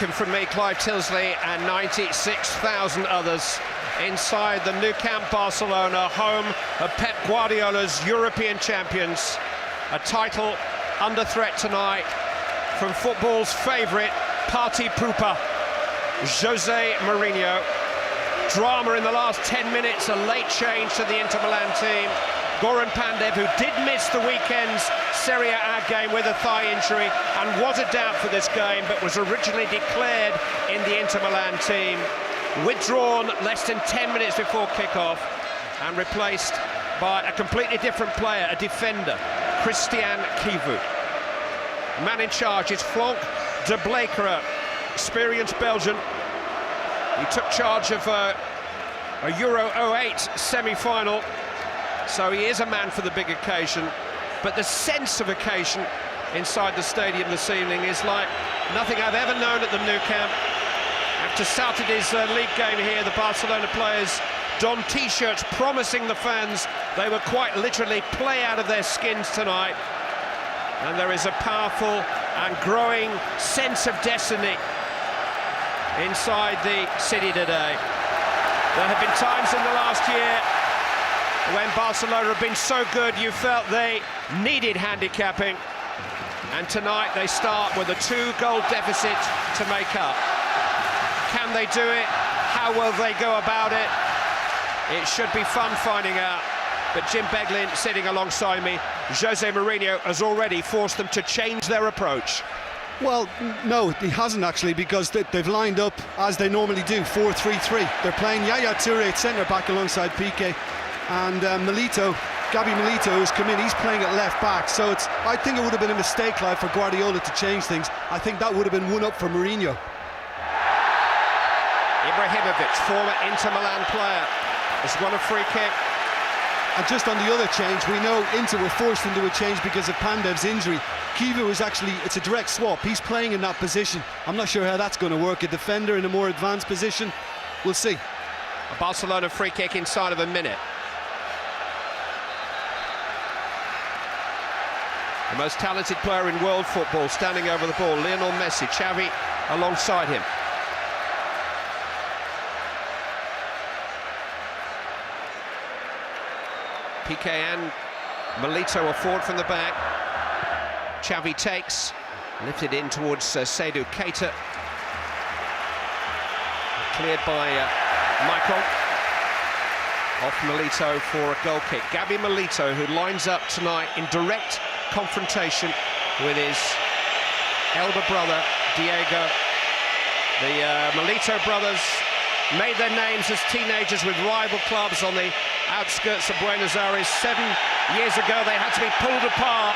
welcome from me, Clive Tilsley, and 96,000 others inside the Nou Camp Barcelona, home of Pep Guardiola's European champions. A title under threat tonight from football's favourite party pooper, Jose Mourinho. Drama in the last 10 minutes, a late change to the Inter Milan team. Goran Pandev, who did miss the weekend's Serie A game with a thigh injury and was a doubt for this game, but was originally declared in the Inter Milan team, withdrawn less than 10 minutes before kickoff and replaced by a completely different player, a defender, Christian Kivu. Man in charge is Frank de Blakeren, experienced Belgian. He took charge of a Euro 08 semi-final, so he is a man for the big occasion. But the sense of occasion inside the stadium this evening is like nothing I've ever known at the Nou Camp. After Saturday's league game here, the Barcelona players donned T-shirts promising the fans they would quite literally play out of their skins tonight. And there is a powerful and growing sense of destiny inside the city today. There have been times in the last year when Barcelona have been so good you felt they needed handicapping, and tonight they start with a 2-goal deficit to make up. Can they do it? How will they go about it? It should be fun finding out. But Jim Beglin sitting alongside me, Jose Mourinho has already forced them to change their approach. Well, no, he hasn't actually, because they've lined up as they normally do, 4-3-3. They're playing Yaya Toure at centre-back alongside Piqué, and Gabi Milito, who's come in, he's playing at left-back. So I think it would have been a mistake, Clive, for Guardiola to change things. I think that would have been one up for Mourinho. Ibrahimovic, former Inter Milan player, has won a free kick. And just on the other change, we know Inter were forced into a change because of Pandev's injury. Kivu is actually, it's a direct swap. He's playing in that position. I'm not sure how that's going to work. A defender in a more advanced position. We'll see. A Barcelona free kick inside of a minute. The most talented player in world football standing over the ball, Lionel Messi, Xavi alongside him. Piqué and Milito are forward from the back. Xavi takes, lifted in towards Seydou Keita. Cleared by Michael. Off Milito for a goal kick. Gabi Milito, who lines up tonight in direct confrontation with his elder brother, Diego. The Milito brothers made their names as teenagers with rival clubs on the outskirts of Buenos Aires. 7 years ago they had to be pulled apart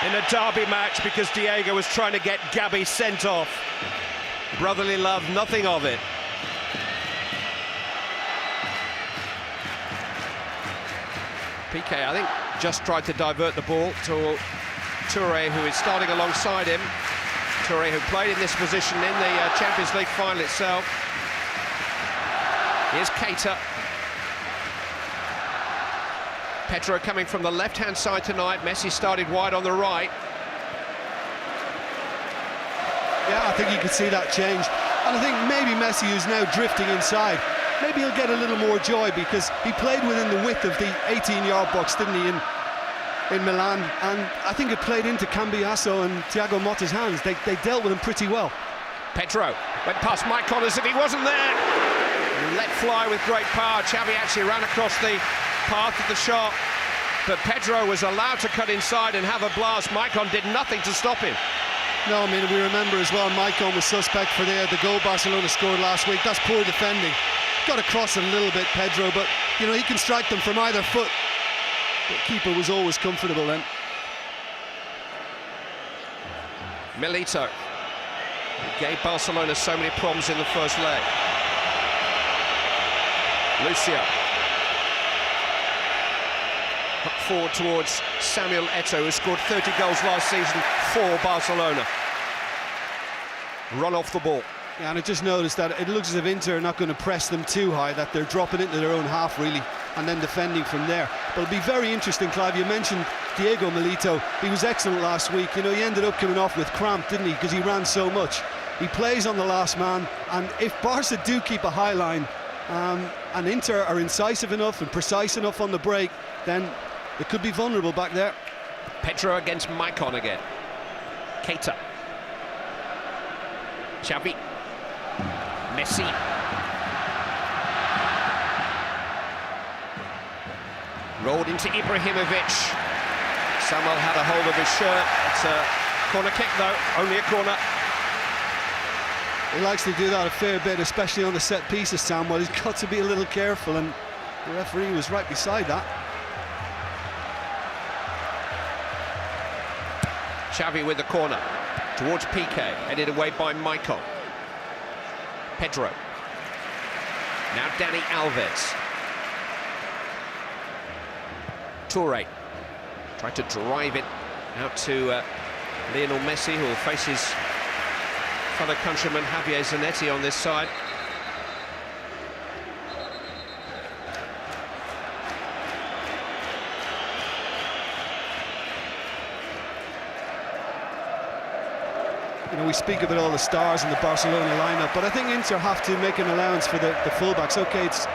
in a derby match because Diego was trying to get Gabi sent off. Brotherly love, nothing of it. Piqué, I think, just tried to divert the ball to Toure, who is starting alongside him. Toure, who played in this position in the Champions League final itself. Here's Keita. Pedro coming from the left-hand side tonight. Messi started wide on the right. Yeah, I think you could see that change. And I think maybe Messi, who's now drifting inside, maybe he'll get a little more joy, because he played within the width of the 18-yard box, didn't he, in Milan? And I think it played into Cambiasso and Thiago Motta's hands. They dealt with him pretty well. Pedro went past Michael as if he wasn't there. Let fly with great power. Xavi actually ran across the path of the shot, but Pedro was allowed to cut inside and have a blast. Maicon did nothing to stop him. No, I mean, we remember as well, Maicon was suspect for the goal Barcelona scored last week. That's poor defending. Got across a little bit, Pedro, but you know, he can strike them from either foot. The keeper was always comfortable then. Milito gave Barcelona so many problems in the first leg. Lucio up forward towards Samuel Eto'o, who scored 30 goals last season for Barcelona. Run off the ball. Yeah, and I just noticed that it looks as if Inter are not going to press them too high, that they're dropping into their own half really, and then defending from there. But it'll be very interesting, Clive. You mentioned Diego Milito. He was excellent last week. You know, he ended up coming off with cramp, didn't he, because he ran so much. He plays on the last man, and if Barca do keep a high line, and Inter are incisive enough and precise enough on the break, then it could be vulnerable back there. Pedro against Maicon again. Keita. Xavi. Messi. Rolled into Ibrahimovic. Samuel had a hold of his shirt. It's a corner kick though, only a corner. He likes to do that a fair bit, especially on the set pieces, Samuel. He's got to be a little careful, and the referee was right beside that. Xavi with the corner towards Piqué, headed away by Maicon. Pedro. Now Dani Alves. Touré tried to drive it out to Lionel Messi, who will face his fellow countryman Javier Zanetti on this side. You know, we speak about all the stars in the Barcelona lineup, but I think Inter have to make an allowance for the fullbacks. Okay, it's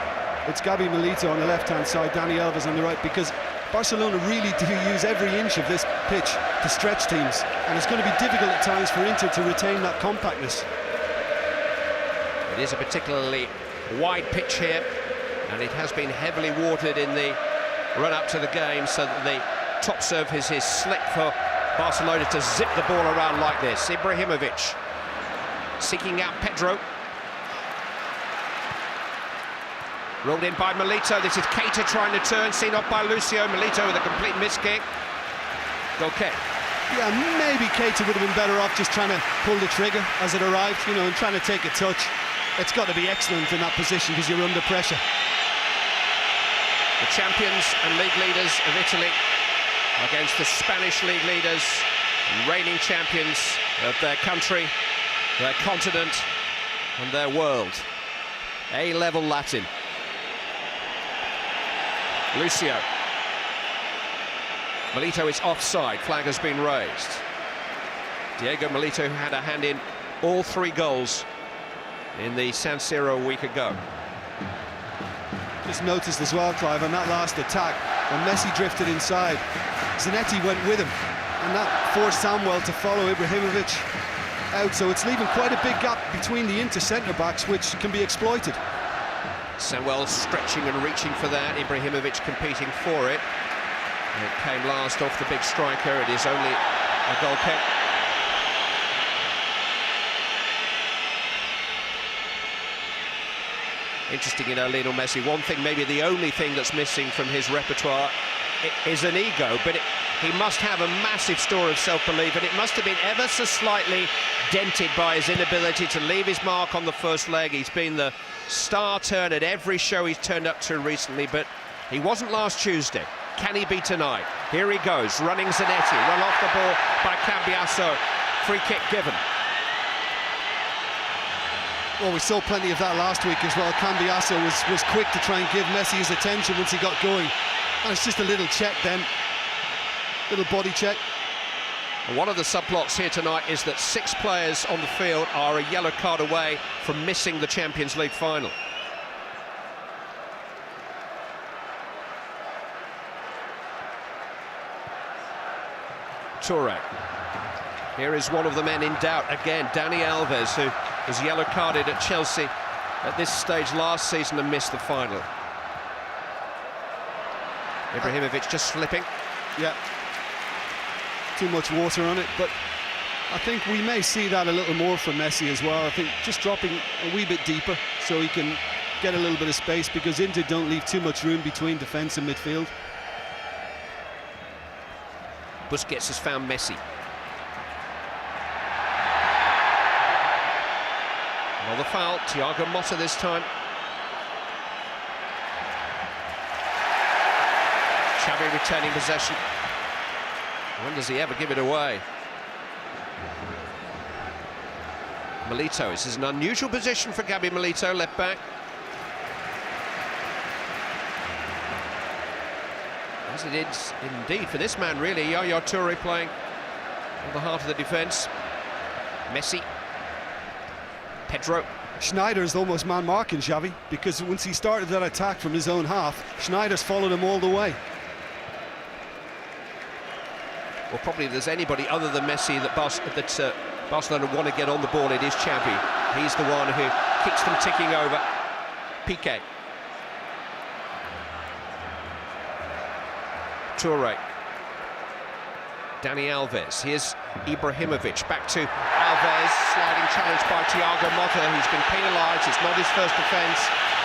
Gabi Milito on the left-hand side, Dani Alves on the right, because Barcelona really do use every inch of this pitch to stretch teams, and it's going to be difficult at times for Inter to retain that compactness. It is a particularly wide pitch here, and it has been heavily watered in the run-up to the game, so that the top surface is slick for Barcelona to zip the ball around like this. Ibrahimovic seeking out Pedro. Rolled in by Milito. This is Keita trying to turn, seen off by Lucio. Milito with a complete miss kick. Goal kick. Yeah, maybe Keita would have been better off just trying to pull the trigger as it arrived, you know, and trying to take a touch. It's got to be excellent in that position because you're under pressure. The champions and league leaders of Italy against the Spanish league leaders and reigning champions of their country, their continent and their world. A-level Latin. Lucio. Milito is offside, flag has been raised. Diego Milito, who had a hand in all 3 goals in the San Siro a week ago. Just noticed as well, Clive, on that last attack, when Messi drifted inside, Zanetti went with him, and that forced Samuel to follow Ibrahimovic out, so it's leaving quite a big gap between the Inter centre-backs, which can be exploited. Samuel stretching and reaching for that, Ibrahimovic competing for it. It came last off the big striker. It is only a goal kick. Interesting, you know, Lionel Messi. One thing, maybe the only thing that's missing from his repertoire is an ego, but he must have a massive store of self-belief, and it must have been ever so slightly dented by his inability to leave his mark on the first leg. He's been the star turn at every show he's turned up to recently, but he wasn't last Tuesday. Can he be tonight? Here he goes, running Zanetti, run off the ball by Cambiasso. Free kick given. Well, we saw plenty of that last week as well. Cambiasso was quick to try and give Messi his attention once he got going. And it's just a little check then. Little body check. One of the subplots here tonight is that 6 players on the field are a yellow card away from missing the Champions League final. Touré. Here is one of the men in doubt again, Dani Alves, who was yellow carded at Chelsea at this stage last season and missed the final. Ibrahimovic just slipping. Yeah. Too much water on it, but I think we may see that a little more from Messi as well. I think just dropping a wee bit deeper so he can get a little bit of space, because Inter don't leave too much room between defence and midfield. Busquets has found Messi. Another foul, Thiago Motta this time. Xavi retaining possession. When does he ever give it away? Milito, this is an unusual position for Gabi Milito, left back. As it is indeed for this man, really. Yaya Touré playing on the heart of the defence. Messi. Pedro. Schneider's almost man-marking Xavi, because once he started that attack from his own half, Schneider's followed him all the way. Well, probably if there's anybody other than Messi that Barcelona want to get on the ball, it is Xavi. He's the one who keeps them ticking over. Piqué. Toure. Dani Alves. Here's Ibrahimovic. Back to Alves. Sliding challenge by Thiago Motta. He's been penalised. It's not his first offence.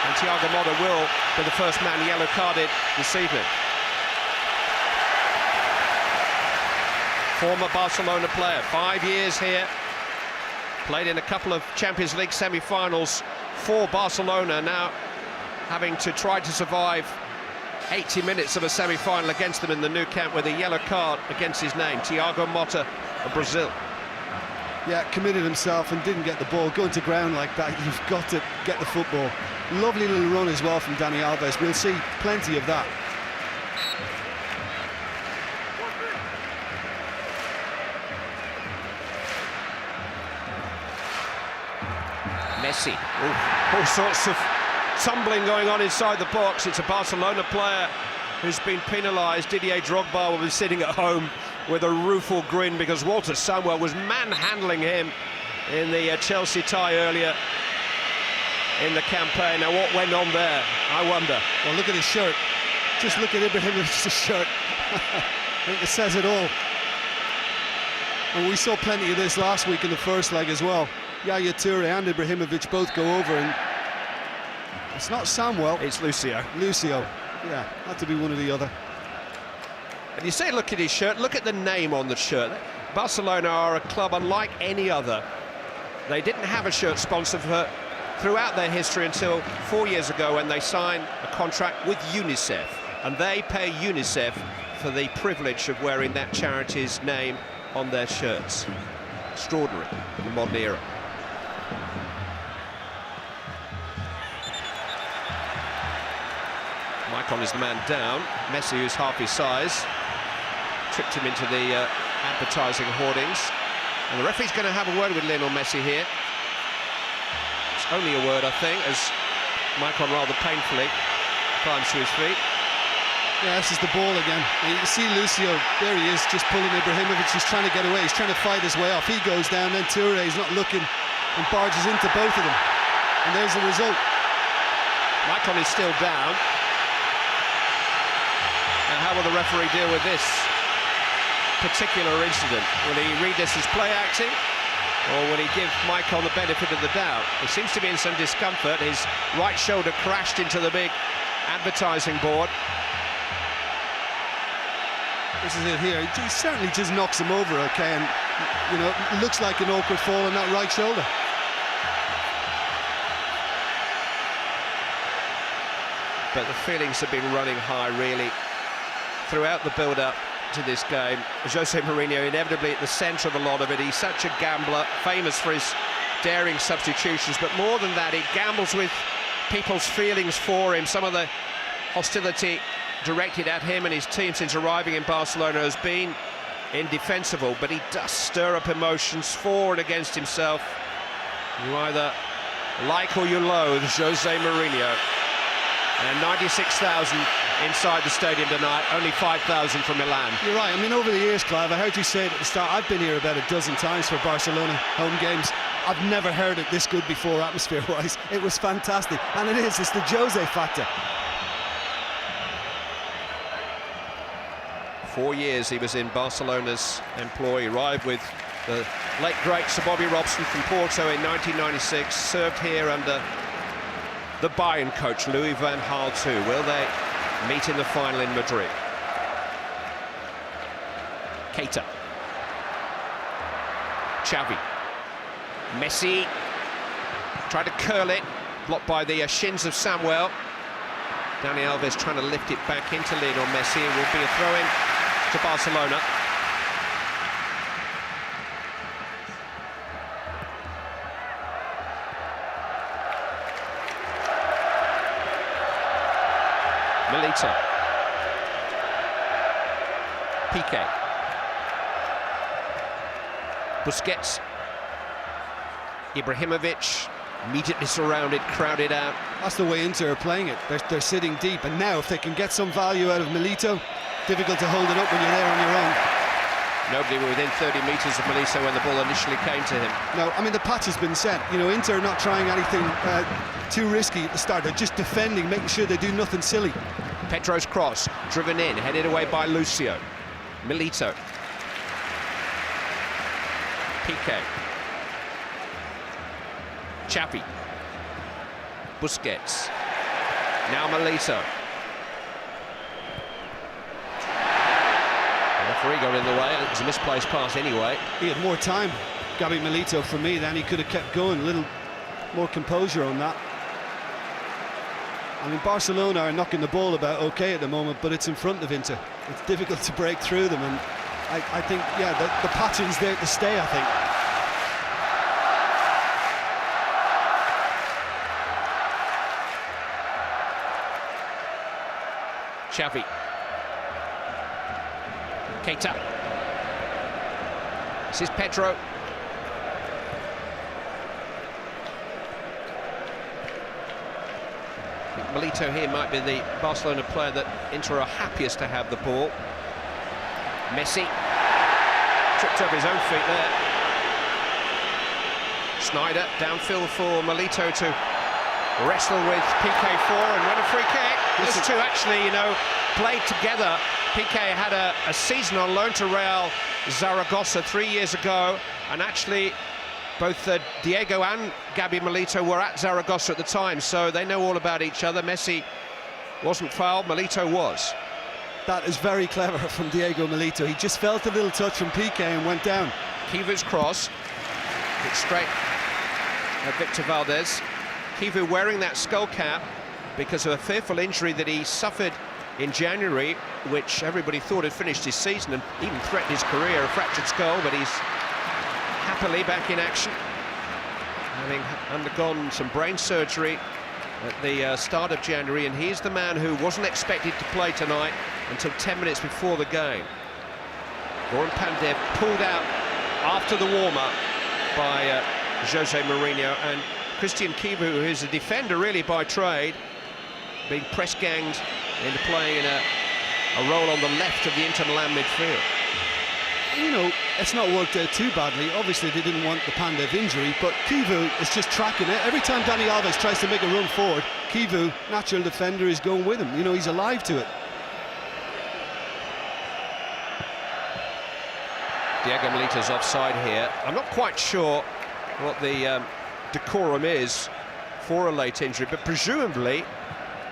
And Thiago Motta will be the first man yellow carded this evening. Former Barcelona player. 5 years here. Played in a couple of Champions League semi-finals for Barcelona. Now having to try to survive 80 minutes of a semi-final against them in the Nou Camp with a yellow card against his name. Thiago Motta of Brazil. Yeah, committed himself and didn't get the ball. Going to ground like that, you've got to get the football. Lovely little run as well from Dani Alves. We'll see plenty of that. Messi. Ooh, all sorts of tumbling going on inside the box. It's a Barcelona player who's been penalised. Didier Drogba will be sitting at home with a rueful grin because Walter Samuel was manhandling him in the Chelsea tie earlier in the campaign. Now what went on there, I wonder. Well, look at his shirt. Just look at Ibrahimovic's shirt. I think it says it all. And we saw plenty of this last week in the first leg as well. Yaya Toure and Ibrahimovic both go over, and it's not Samuel. It's Lucio. Lucio, yeah, had to be one or the other. And you say look at his shirt, look at the name on the shirt. Barcelona are a club unlike any other. They didn't have a shirt sponsor throughout their history until 4 years ago when they signed a contract with UNICEF. And they pay UNICEF for the privilege of wearing that charity's name on their shirts. Extraordinary in the modern era. Maicon is the man down. Messi, who's half his size, tripped him into the advertising hoardings. And the referee's going to have a word with Lionel Messi here. It's only a word, I think, as Maicon rather painfully climbs to his feet. Yeah, this is the ball again. And you can see Lucio, there he is, just pulling Ibrahimovic. He's trying to get away. He's trying to fight his way off. He goes down, then Toure, he's not looking, and barges into both of them. And there's the result. Maicon is still down. And how will the referee deal with this particular incident? Will he read this as play acting, or will he give Maicon the benefit of the doubt? He seems to be in some discomfort. His right shoulder crashed into the big advertising board. This is it here. He certainly just knocks him over, okay, and, you know, it looks like an awkward fall on that right shoulder. But the feelings have been running high, really, throughout the build-up to this game. Jose Mourinho inevitably at the centre of a lot of it. He's such a gambler, famous for his daring substitutions, but more than that, he gambles with people's feelings for him. Some of the hostility directed at him and his team since arriving in Barcelona has been indefensible, but he does stir up emotions for and against himself. You either like or you loathe Jose Mourinho. And 96,000 inside the stadium tonight, only 5,000 from Milan. You're right. I mean, over the years, Clive, I heard you say it at the start, I've been here about a dozen times for Barcelona home games. I've never heard it this good before, atmosphere-wise. It was fantastic. And it is, it's the Jose factor. 4 years he was in Barcelona's employ. He arrived with the late great Sir Bobby Robson from Porto in 1996, served here under the Bayern coach Louis van Gaal too. Will they meet in the final in Madrid? Keita. Xavi. Messi tried to curl it, blocked by the shins of Samuel. Dani Alves trying to lift it back into Lionel Messi. It will be a throw-in to Barcelona. Milito. Piqué. Busquets. Ibrahimovic. Immediately surrounded, crowded out. That's the way Inter are playing it. They're sitting deep, and now if they can get some value out of Milito, difficult to hold it up when you're there on your own. Nobody were within 30 metres of Milito when the ball initially came to him. No, I mean, the patch has been set. You know, Inter are not trying anything too risky at the start. They're just defending, making sure they do nothing silly. Pedro's cross, driven in, headed away by Lucio. Milito. Piqué. Xavi. Busquets. Now Milito. The referee got in the way. It was a misplaced pass anyway. He had more time, Gabi Milito, for me, then he could have kept going. A little more composure on that. I mean, Barcelona are knocking the ball about okay at the moment, but it's in front of Inter. It's difficult to break through them, and I think, yeah, the pattern's there to stay, I think. Xavi. Keita. This is Pedro. I think Milito here might be the Barcelona player that Inter are happiest to have the ball. Messi. Tripped over his own feet there. Snyder downfield for Milito to wrestle with Piqué and win a free kick. Those two actually, you know, played together. Piqué had a season on loan to Real Zaragoza 3 years ago, and actually both Diego and Gabi Milito were at Zaragoza at the time, so they know all about each other. Messi wasn't fouled, Milito was. That is very clever from Diego Milito. He just felt a little touch from Piqué and went down. Kivu's cross, it's straight at Victor Valdez. Kivu wearing that skull cap because of a fearful injury that he suffered in January, which everybody thought had finished his season and even threatened his career, a fractured skull, but he's happily back in action, having undergone some brain surgery at the start of January, and he's the man who wasn't expected to play tonight until 10 minutes before the game. Goran Pandev pulled out after the warm-up by Jose Mourinho, and Christian Kivu, who's a defender really by trade, being press-ganged into playing a role on the left of the Inter Milan midfield. You know, it's not worked out too badly. Obviously, they didn't want the Pandev injury, but Kivu is just tracking it. Every time Dani Alves tries to make a run forward, Kivu, natural defender, is going with him. You know, he's alive to it. Diego Milito's offside here. I'm not quite sure what the decorum is for a late injury, but presumably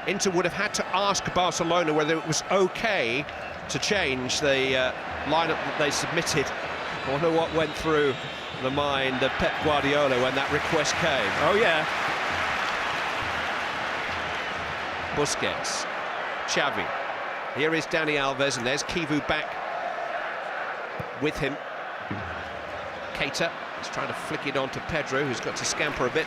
Inter would have had to ask Barcelona whether it was okay to change the lineup that they submitted. I wonder what went through the mind of Pep Guardiola when that request came. Oh yeah. Busquets, Xavi. Here is Dani Alves, and there's Kivu back with him. Keita is trying to flick it on to Pedro, who's got to scamper a bit.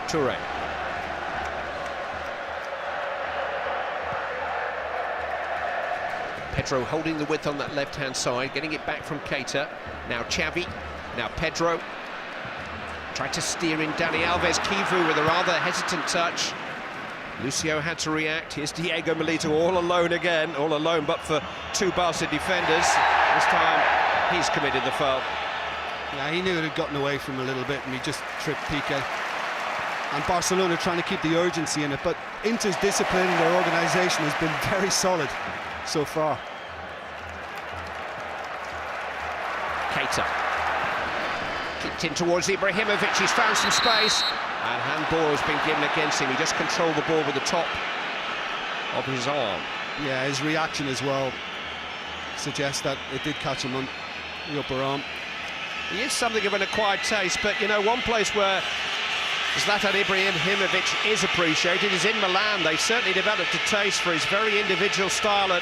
Toure. Pedro holding the width on that left-hand side, getting it back from Keita. Now Xavi, now Pedro. Tried to steer in Dani Alves. Kivu with a rather hesitant touch. Lucio had to react. Here's Diego Milito all alone again, all alone but for two Barca defenders. This time he's committed the foul. Yeah, he knew it had gotten away from him a little bit, and he just tripped Piqué. And Barcelona trying to keep the urgency in it, but Inter's discipline and their organisation has been very solid so far. Keita. Kicked in towards Ibrahimovic, he's found some space, and handball has been given against him. He just controlled the ball with the top of his arm. Yeah, his reaction as well suggests that it did catch him on the upper arm. He is something of an acquired taste, but you know, one place where Zlatan Ibrahimovic is appreciated is in Milan. They certainly developed a taste for his very individual style at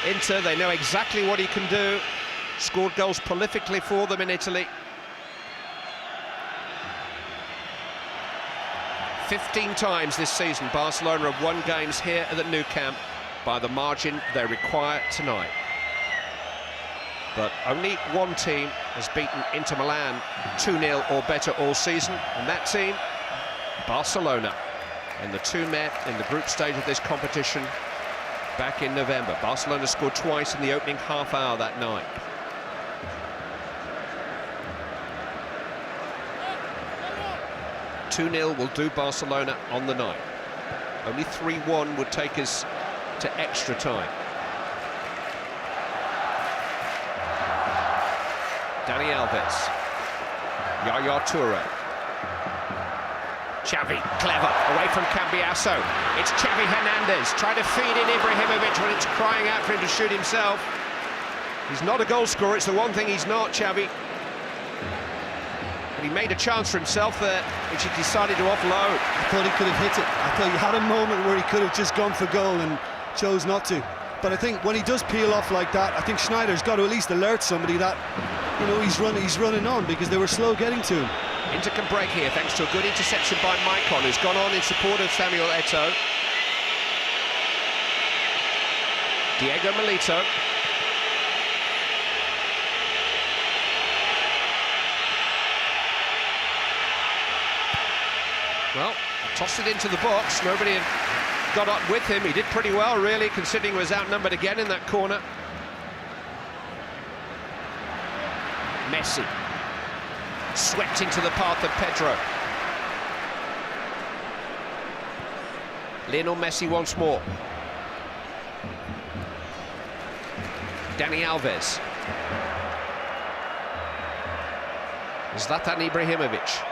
Inter. They know exactly what he can do. Scored goals prolifically for them in Italy. 15 times this season, Barcelona have won games here at the Nou Camp by the margin they require tonight. But only one team has beaten Inter Milan 2-0 or better all season, and that team, Barcelona, in the two met in the group stage of this competition back in November. Barcelona scored twice in the opening half hour that night. "2-0 will do Barcelona on the night. Only 3-1 would take us to extra time." Dani Alves, Yaya Toure, Xavi, clever, away from Cambiasso. It's Xavi Hernandez trying to feed in Ibrahimovic when it's crying out for him to shoot himself. He's not a goal scorer, it's the one thing he's not, Xavi. But he made a chance for himself there, which he decided to offload. I thought he could have hit it. I thought he had a moment where he could have just gone for goal and chose not to. But I think when he does peel off like that, I think Schneider's got to at least alert somebody that, you know, he's running on, because they were slow getting to him. Inter can break here thanks to a good interception by Maicon, who's gone on in support of Samuel Eto'o. Diego Milito. Well, tossed it into the box. Nobody had got up with him. He did pretty well, really, considering he was outnumbered again in that corner. Messi swept into the path of Pedro. Lionel Messi once more. Dani Alves. Zlatan Ibrahimovic.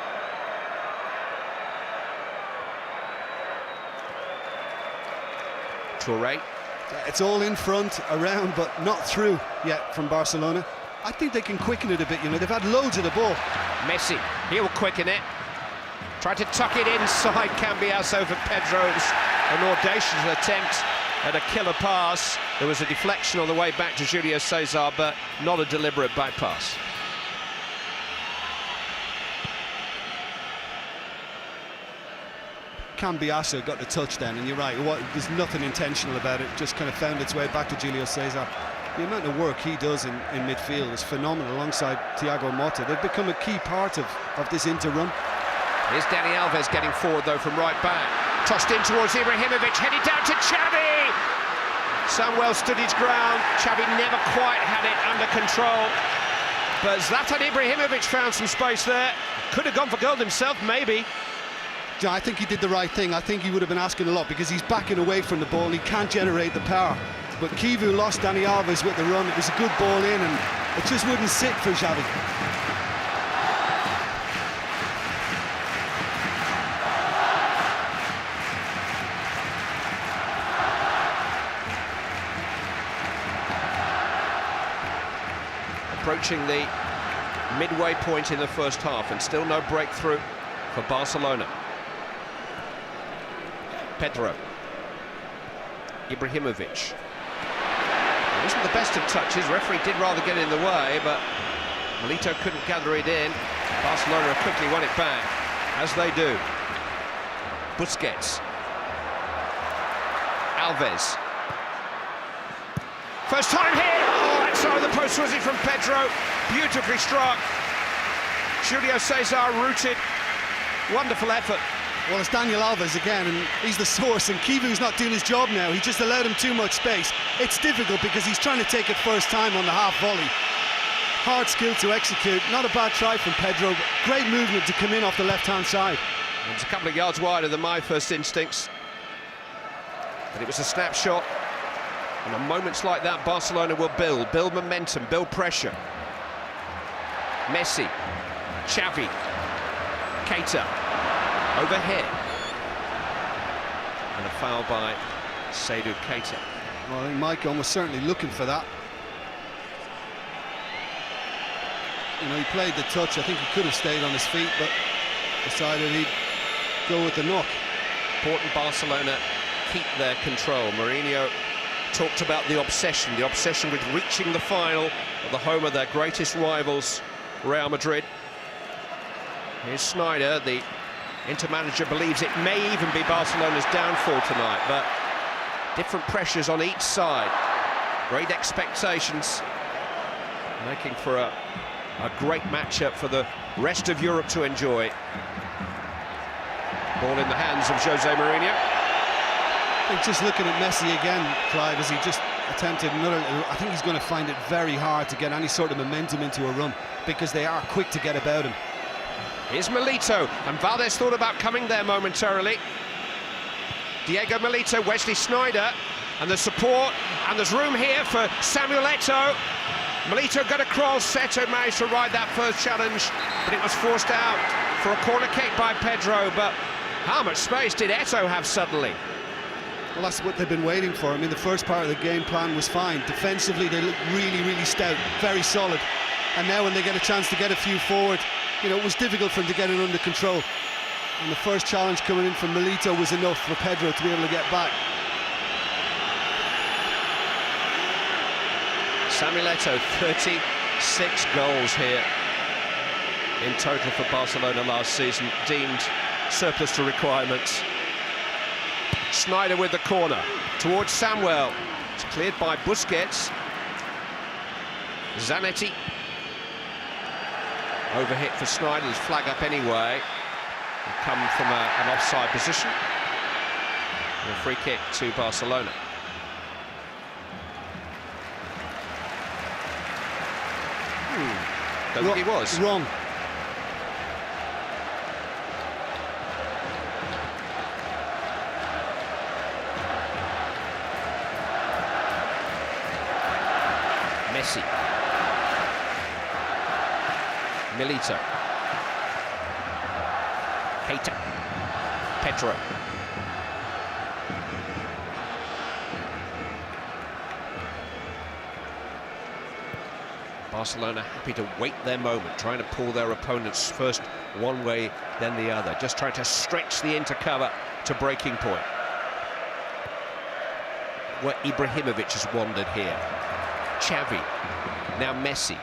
Toure. It's all in front, around, but not through yet from Barcelona. I think they can quicken it a bit, you know, they've had loads of the ball. Messi, he will quicken it. Tried to tuck it inside Cambiasso for Pedro's an audacious attempt at a killer pass. There was a deflection on the way back to Julio Cesar, but not a deliberate bypass. Cambiasso got the touch then, and you're right, there's nothing intentional about it, just kind of found its way back to Julio Cesar. The amount of work he does in midfield is phenomenal alongside Thiago Motta. They've become a key part of this Inter run. Here's Dani Alves getting forward though from right back. Tossed in towards Ibrahimovic, headed down to Xavi! Samuel stood his ground. Xavi never quite had it under control. But Zlatan Ibrahimovic found some space there. Could have gone for goal himself, maybe. Yeah, I think he did the right thing. I think he would have been asking a lot, because he's backing away from the ball. He can't generate the power. But Kivu lost Dani Alves with the run. It was a good ball in, and it just wouldn't sit for Xavi. Approaching the midway point in the first half, and still no breakthrough for Barcelona. Pedro. Ibrahimovic. It wasn't the best of touches. Referee did rather get in the way, but Milito couldn't gather it in. Barcelona quickly won it back, as they do. Busquets. Alves. First time here! Oh, outside the post, was it from Pedro? Beautifully struck. Julio Cesar rooted. Wonderful effort. Well, it's Daniel Alves again, and he's the source, and Kivu's not doing his job now. He just allowed him too much space. It's difficult because he's trying to take it first time on the half volley. Hard skill to execute. Not a bad try from Pedro, but great movement to come in off the left-hand side. It's a couple of yards wider than my first instincts. But it was a snapshot. And at moments like that, Barcelona will build momentum, build pressure. Messi, Xavi, Keita, overhead. And a foul by Seydou Keita. Well, I think Maicon was certainly looking for that. You know, he played the touch. I think he could have stayed on his feet, but decided he'd go with the knock. Important Barcelona keep their control. Mourinho talked about the obsession with reaching the final at the home of their greatest rivals, Real Madrid. Here's Snyder, the Inter manager, believes it may even be Barcelona's downfall tonight, but different pressures on each side. Great expectations. making for a great matchup for the rest of Europe to enjoy. Ball in the hands of Jose Mourinho. I think just looking at Messi again, Clive, as he just attempted another little, I think he's going to find it very hard to get any sort of momentum into a run, because they are quick to get about him. Here's Milito, and Valdez thought about coming there momentarily. Diego Milito, Wesley Sneijder, and the support, and there's room here for Samuel Eto'o. Milito got across, Eto'o managed to ride that first challenge, but it was forced out for a corner kick by Pedro. But how much space did Eto'o have suddenly? Well, that's what they've been waiting for. I mean, the first part of the game plan was fine. Defensively, they look really, really stout, very solid. And now when they get a chance to get a few forward, you know, it was difficult for them to get it under control. And the first challenge coming in from Milito was enough for Pedro to be able to get back. Samuel Eto'o, 36 goals here in total for Barcelona last season, deemed surplus to requirements. Sneijder with the corner towards Samuel. It's cleared by Busquets. Zanetti. Overhit for Sneijder's flag up anyway. He'll come from an offside position. And a free kick to Barcelona. Don't think he was. Wrong. Messi. Milito. Keita. Pedro. Barcelona happy to wait their moment, trying to pull their opponents first one way, then the other, just trying to stretch the intercover to breaking point. Where Ibrahimovic has wandered here. Xavi, now Messi.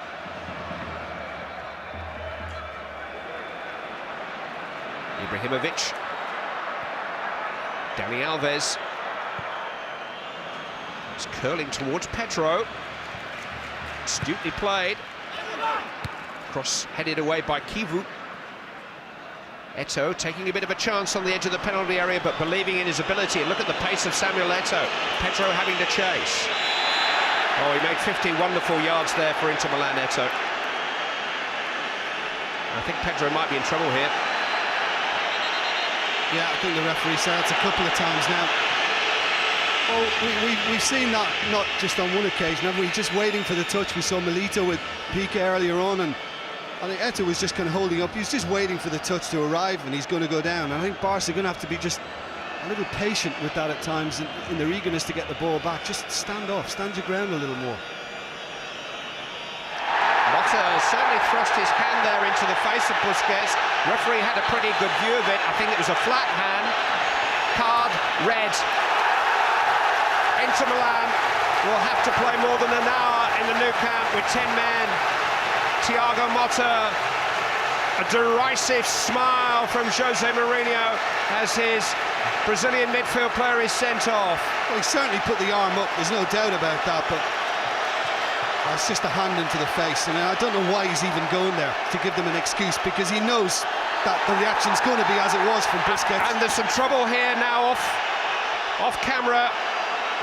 Ibrahimovic. Dani Alves. It's curling towards Pedro. Astutely played. Cross headed away by Kivu. Eto'o taking a bit of a chance on the edge of the penalty area, but believing in his ability. And look at the pace of Samuel Eto'o. Pedro having to chase. Oh, he made 50 wonderful yards there for Inter Milan, Eto'o. I think Pedro might be in trouble here. Yeah, I think the referee said it a couple of times now. Oh, we've seen that not just on one occasion, have we? Just waiting for the touch. We saw Milito with Piqué earlier on, and I think Eto'o was just kind of holding up. He's just waiting for the touch to arrive, and he's going to go down. And I think Barca are going to have to be just a little patient with that at times in their eagerness to get the ball back. Just stand off, stand your ground a little more. Motta certainly thrust his hand there into the face of Busquets. Referee had a pretty good view of it. I think it was a flat hand. Card, red. Inter Milan will have to play more than an hour in the Nou Camp with 10 men. Thiago Motta, a derisive smile from Jose Mourinho as his Brazilian midfield player is sent off. Well, he certainly put the arm up, there's no doubt about that, but it's just a hand into the face, and I don't know why he's even going there to give them an excuse, because he knows that the reaction's going to be as it was from Busquets. And there's some trouble here now off camera.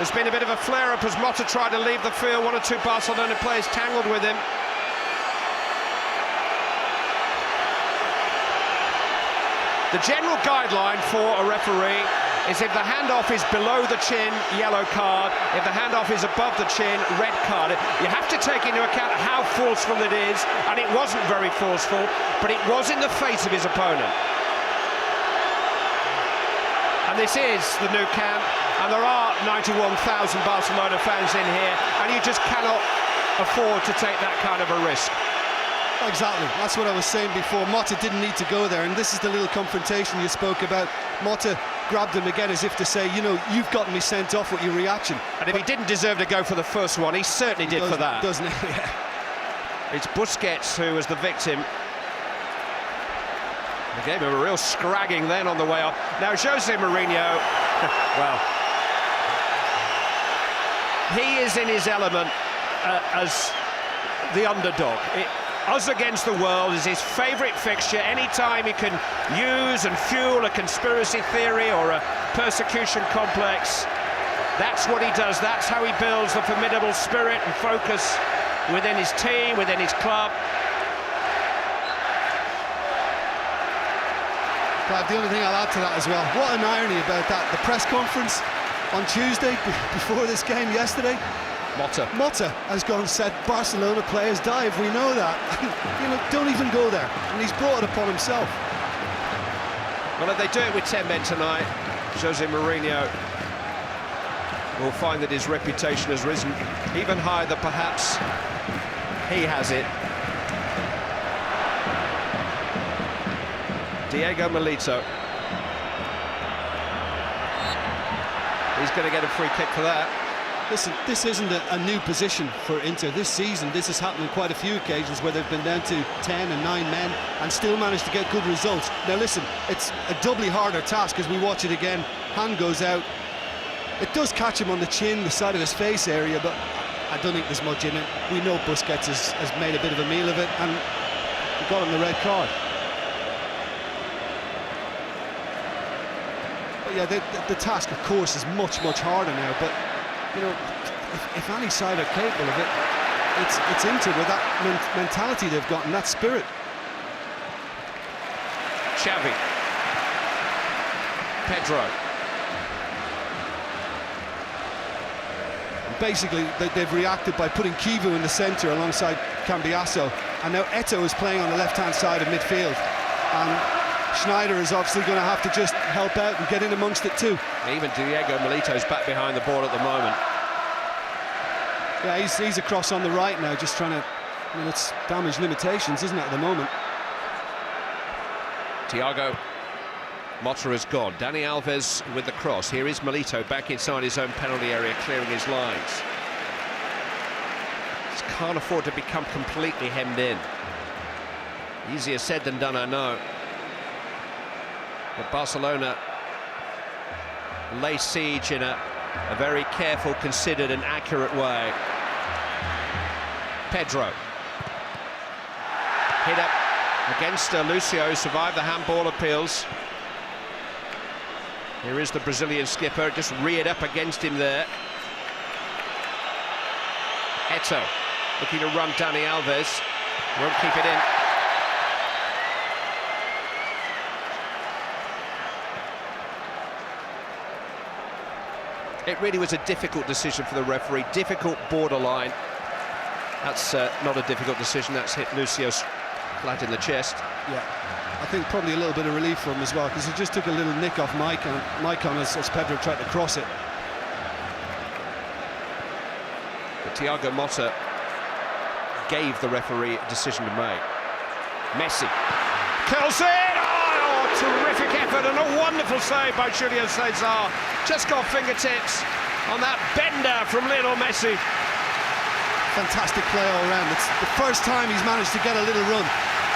There's been a bit of a flare-up as Motta tried to leave the field. One or two Barcelona players tangled with him. The general guideline for a referee is if the handoff is below the chin, yellow card. If the handoff is above the chin, red card. You have to take into account how forceful it is, and it wasn't very forceful, but it was in the face of his opponent. And this is the Nou Camp, and there are 91,000 Barcelona fans in here, and you just cannot afford to take that kind of a risk. Exactly, that's what I was saying before. Motta didn't need to go there, and this is the little confrontation you spoke about. Motta grabbed him again as if to say, you know, you've gotten me sent off with your reaction. And if he didn't deserve to go for the first one, he certainly did for that. Doesn't he? Yeah. It's Busquets who was the victim. They gave him a real scragging then on the way off. Now, Jose Mourinho, well, he is in his element as the underdog. Us against the world is his favourite fixture. Anytime he can use and fuel a conspiracy theory or a persecution complex, that's what he does. That's how he builds the formidable spirit and focus within his team, within his club. Clive, the only thing I'll add to that as well, what an irony about that. The press conference on Tuesday, before this game yesterday, Motta has gone and said Barcelona players dive, we know that. You know, don't even go there. And he's brought it upon himself. Well, if they do it with 10 men tonight, Jose Mourinho will find that his reputation has risen even higher than perhaps he has it. Diego Milito. He's going to get a free kick for that. Listen, this isn't a new position for Inter. This season, this has happened on quite a few occasions where they've been down to 10 and 9 men and still managed to get good results. Now listen, it's a doubly harder task as we watch it again. Hand goes out. It does catch him on the chin, the side of his face area, but I don't think there's much in it. We know Busquets has made a bit of a meal of it, and he got him the red card. But yeah, the task, of course, is much harder now, but you know, if any side are capable of it, it's Inter with that mentality they've got and that spirit. Xavi. Pedro. And basically, they've reacted by putting Kivu in the centre alongside Cambiasso, and now Eto'o is playing on the left-hand side of midfield. And Schneider is obviously going to have to just help out and get in amongst it too. Even Diego Milito's back behind the ball at the moment. Yeah, he's across on the right now, just trying to... I mean, it's damage limitations, isn't it, at the moment? Thiago Motta has gone. Dani Alves with the cross. Here is Milito back inside his own penalty area, clearing his lines. Just can't afford to become completely hemmed in. Easier said than done, I know. But Barcelona lay siege in a very careful, considered and accurate way. Pedro. Hit up against Lucio, survived the handball appeals. Here is the Brazilian skipper, just reared up against him there. Eto'o looking to run Dani Alves, won't keep it in. It really was a difficult decision for the referee, difficult borderline. That's not a difficult decision, that's hit Lucio's flat in the chest. Yeah, I think probably a little bit of relief for him as well, because he just took a little nick off Maicon as Pedro tried to cross it. But Thiago Motta gave the referee a decision to make. Messi curls it! Oh, terrific effort and a wonderful save by Julio Cesar. Just got fingertips on that bender from Lionel Messi. Fantastic play all around. It's the first time he's managed to get a little run.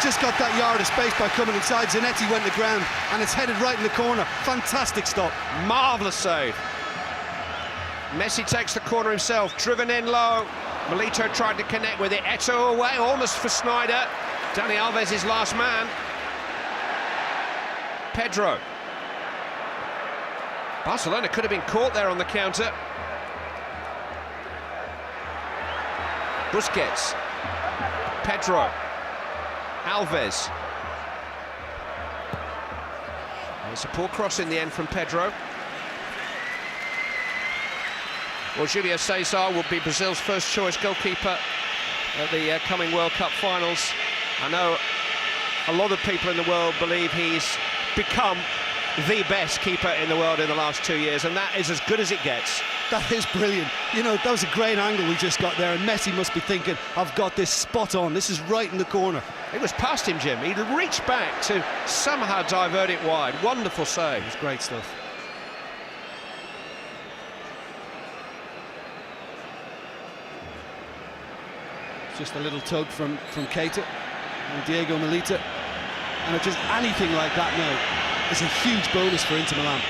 Just got that yard of space by coming inside. Zanetti went to ground and it's headed right in the corner. Fantastic stop. Marvellous save. Messi takes the corner himself, driven in low. Milito tried to connect with it. Eto'o away, almost for Sneijder. Dani Alves is last man. Pedro. Barcelona could have been caught there on the counter. Busquets. Pedro. Alves. It's a poor cross in the end from Pedro. Well, Julio Cesar will be Brazil's first choice goalkeeper at the coming World Cup finals. I know a lot of people in the world believe he's become the best keeper in the world in the last 2 years, and that is as good as it gets. That is brilliant. You know, that was a great angle we just got there, and Messi must be thinking, I've got this spot on. This is right in the corner. It was past him, Jim. He reached back to somehow divert it wide. Wonderful save. It's great stuff. Just a little tug from Keita and Diego Milito, and just anything like that now is a huge bonus for Inter Milan.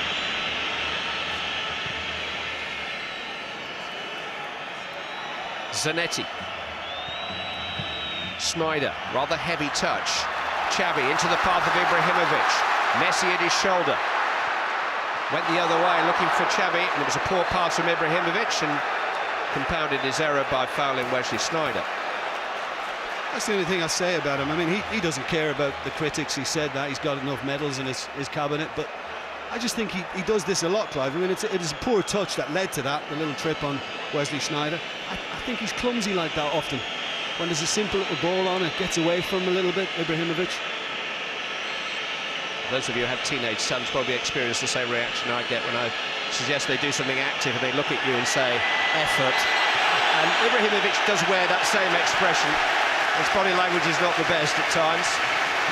Zanetti. Sneijder, rather heavy touch. Xavi into the path of Ibrahimovic. Messi at his shoulder. Went the other way looking for Xavi, and it was a poor pass from Ibrahimovic and compounded his error by fouling Wesley Sneijder. That's the only thing I say about him. I mean, he doesn't care about the critics. He said that he's got enough medals in his cabinet, but I just think he does this a lot, Clive. I mean, it is a poor touch that led to that, the little trip on Wesley Sneijder. I think he's clumsy like that often. When there's a simple little ball on, it gets away from him a little bit, Ibrahimovic. Those of you who have teenage sons probably experience the same reaction I get when I suggest they do something active and they look at you and say, effort. And Ibrahimovic does wear that same expression. His body language is not the best at times.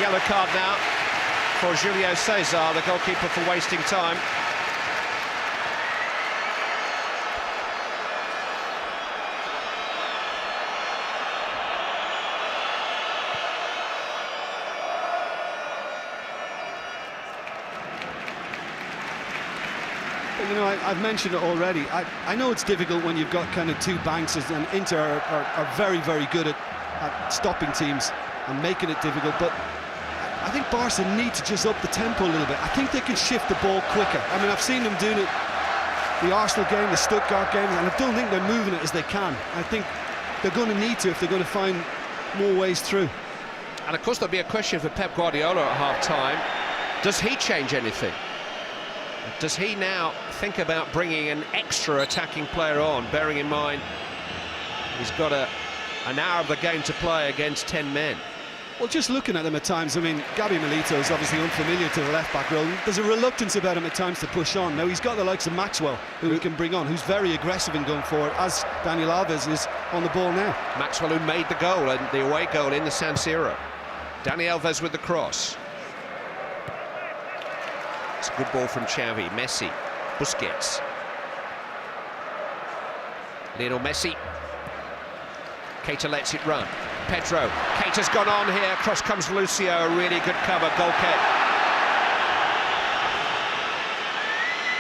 Yellow card now for Julio Cesar, the goalkeeper, for wasting time. You know, I've mentioned it already. I know it's difficult when you've got kind of two banks, and Inter are very, very good at stopping teams and making it difficult, but I think Barca need to just up the tempo a little bit. I think they can shift the ball quicker. I mean, I've seen them doing it, the Arsenal game, the Stuttgart games, and I don't think they're moving it as they can. I think they're going to need to if they're going to find more ways through. And of course there'll be a question for Pep Guardiola at half-time. Does he change anything? Does he now think about bringing an extra attacking player on, bearing in mind he's got an hour of the game to play against 10 men? Well, just looking at him at times, I mean, Gabi Milito is obviously unfamiliar to the left-back role. There's a reluctance about him at times to push on. Now, he's got the likes of Maxwell, who he can bring on, who's very aggressive in going forward, as Daniel Alves is on the ball now. Maxwell, who made the goal, and the away goal in the San Siro. Dani Alves with the cross. It's a good ball from Xavi, Messi, Busquets. Lionel Messi. Keita lets it run. Pedro. Keita's gone on here. Cross comes Lucio. A really good cover. Goal kick.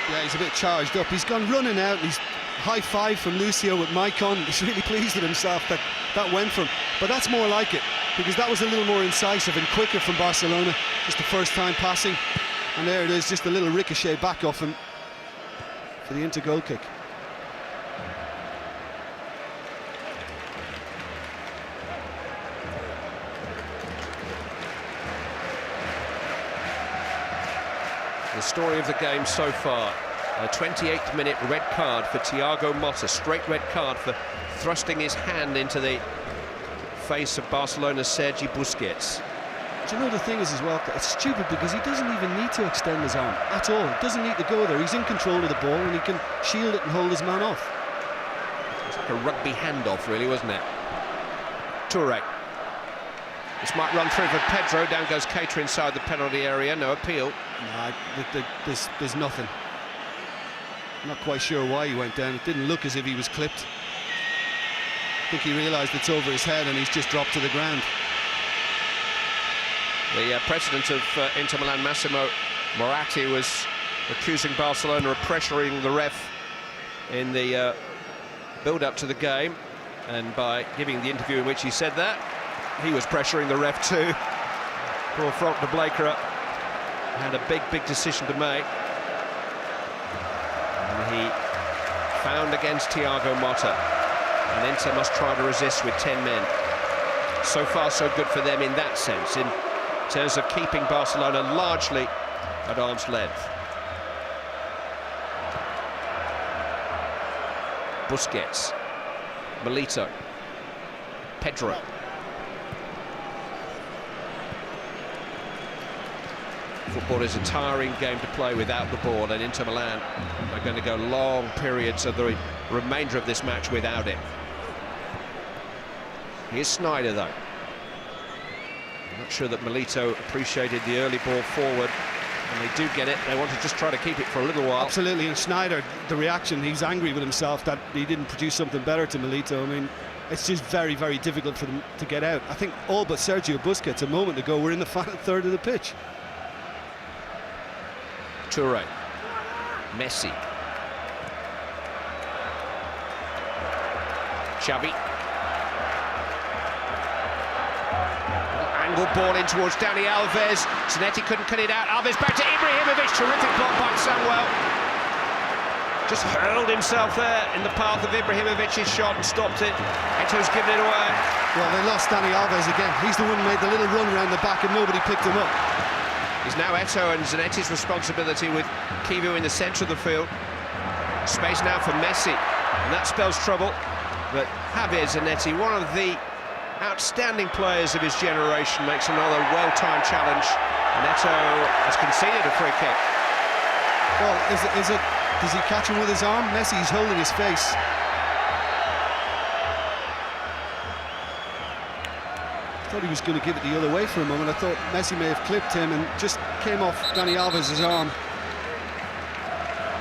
Yeah, he's a bit charged up. He's gone running out. He's high five from Lucio with Mike on. He's really pleased with himself that went for him. But that's more like it, because that was a little more incisive and quicker from Barcelona. Just the first time passing. And there it is, just a little ricochet back off him for the Inter goal kick. The story of the game so far, a 28th minute red card for Thiago Motta, straight red card for thrusting his hand into the face of Barcelona's Sergi Busquets. Do you know the thing is as well, it's stupid because he doesn't even need to extend his arm at all. He doesn't need to go there. He's in control of the ball and he can shield it and hold his man off. It's like a rugby handoff, really, wasn't it? Toure. This might run through for Pedro. Down goes Keita inside the penalty area. No appeal. Nah, there's nothing. I'm not quite sure why he went down. It didn't look as if he was clipped. I think he realised it's over his head and he's just dropped to the ground. The president of Inter Milan, Massimo Moratti, was accusing Barcelona of pressuring the ref in the build-up to the game, and by giving the interview in which he said that, he was pressuring the ref too. Poor Frank de Blakera had a big decision to make, and he found against Thiago Motta, and Inter must try to resist with 10 men. So far so good for them in that sense, in terms of keeping Barcelona largely at arm's length. Busquets, Milito, Pedro. Football is a tiring game to play without the ball, and Inter Milan are going to go long periods of the remainder of this match without it. Here's Sneijder, though. I'm not sure that Milito appreciated the early ball forward, and they do get it. They want to just try to keep it for a little while. Absolutely, and Sneijder, the reaction, he's angry with himself that he didn't produce something better to Milito. I mean, it's just very difficult for them to get out. I think all but Sergio Busquets a moment ago were in the final third of the pitch. Toure, Messi, Xavi, Angle ball in towards Dani Alves. Zanetti couldn't cut it out. Alves back to Ibrahimovic. Terrific block by Samuel. Just hurled himself there in the path of Ibrahimovic's shot and stopped it. Eto's given it away. Well, they lost Dani Alves again. He's the one who made the little run around the back and nobody picked him up. It's now Eto and Zanetti's responsibility with Kivu in the centre of the field. Space now for Messi, and that spells trouble. But Javier Zanetti, one of the outstanding players of his generation, makes another well-timed challenge. And Eto has conceded a free kick. Well, is it? Does he catch him with his arm? Messi's holding his face. I thought he was going to give it the other way for a moment. I thought Messi may have clipped him and just came off Dani Alves' arm.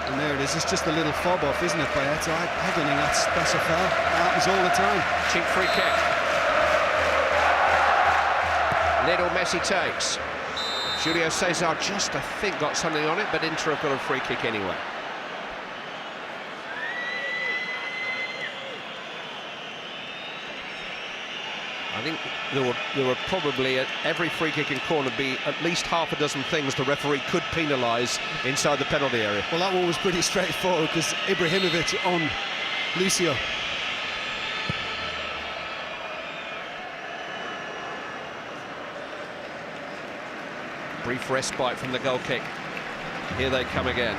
And there it is. It's just a little fob off, isn't it, by Eto? I don't think that's a foul. That happens all the time. Cheap free kick. Little Messi takes. Julio Cesar just, I think, got something on it, but Inter have got a free kick anyway. I think there were probably at every free kick in corner be at least half a dozen things the referee could penalise inside the penalty area. Well, that one was pretty straightforward because Ibrahimovic on Lucio. Brief respite from the goal kick. Here they come again.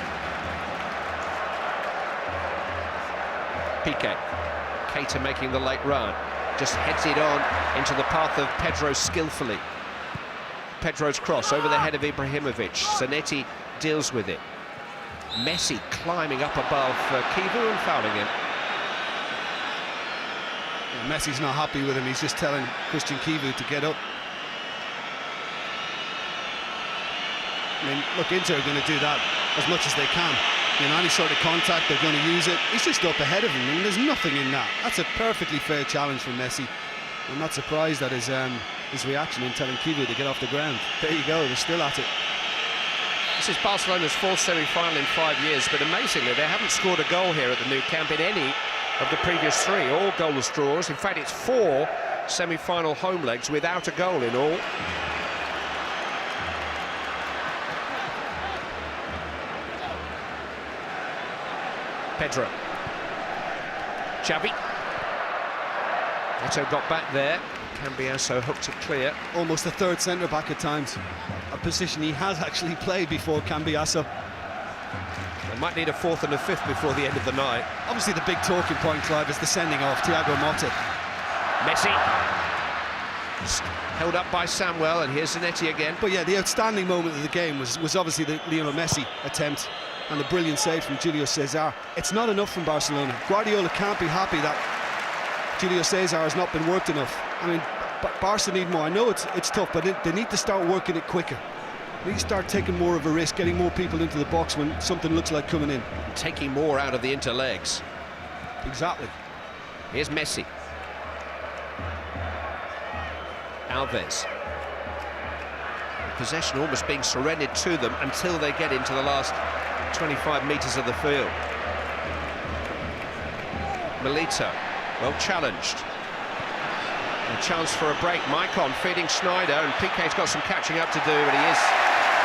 Piqué. Keita making the late run. Just heads it on into the path of Pedro skillfully. Pedro's cross over the head of Ibrahimovic. Zanetti deals with it. Messi climbing up above Kivu and fouling him. Yeah, Messi's not happy with him. He's just telling Christian Kivu to get up. I mean, look, Inter are going to do that as much as they can. You know, any sort of contact, they're going to use it. He's just up ahead of him, and there's nothing in that. That's a perfectly fair challenge from Messi. I'm not surprised at his reaction in telling Kivu to get off the ground. There you go, they're still at it. This is Barcelona's fourth semi-final in 5 years, but amazingly, they haven't scored a goal here at the Nou Camp in any of the previous three. All goalless draws. In fact, it's 4 semi-final home legs without a goal in all. Pedro. Xavi. Eto got back there. Cambiasso hooked it clear. Almost a third centre-back at times. A position he has actually played before, Cambiasso. They might need a fourth and a fifth before the end of the night. Obviously the big talking point, Clive, is the sending off, Thiago Motta. Messi. Held up by Samuel, and here's Zanetti again. But yeah, the outstanding moment of the game was obviously the Lionel Messi attempt and the brilliant save from Julio Cesar. It's not enough from Barcelona. Guardiola can't be happy that Julio Cesar has not been worked enough. I mean, Barca need more. I know it's tough, but they need to start working it quicker. They need to start taking more of a risk, getting more people into the box when something looks like coming in. Taking more out of the Inter legs. Exactly. Here's Messi. Alves. Possession almost being surrendered to them until they get into the last 25 metres of the field. Milito, well challenged. A chance for a break. Maicon feeding Schneider, and Piqué's got some catching up to do, but he is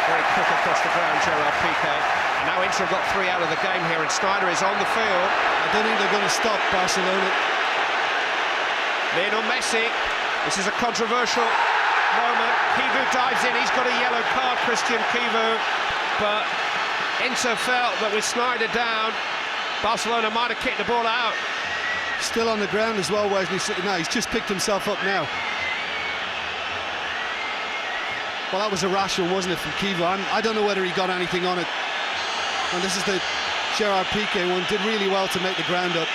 very quick across the ground, Gerard Piqué. And now Inter have got 3 out of the game here, and Schneider is on the field. I don't think they're going to stop Barcelona. Lionel Messi, this is a controversial moment. Kivu dives in, he's got a yellow card, Christian Kivu, but Inter felt that with Schneider down, Barcelona might have kicked the ball out. Still on the ground as well, Wesley. No, he's just picked himself up now. Well, that was a rash one, wasn't it, from Kivu? I don't know whether he got anything on it. And this is the Gerard Piqué one. Did really well to make the ground up.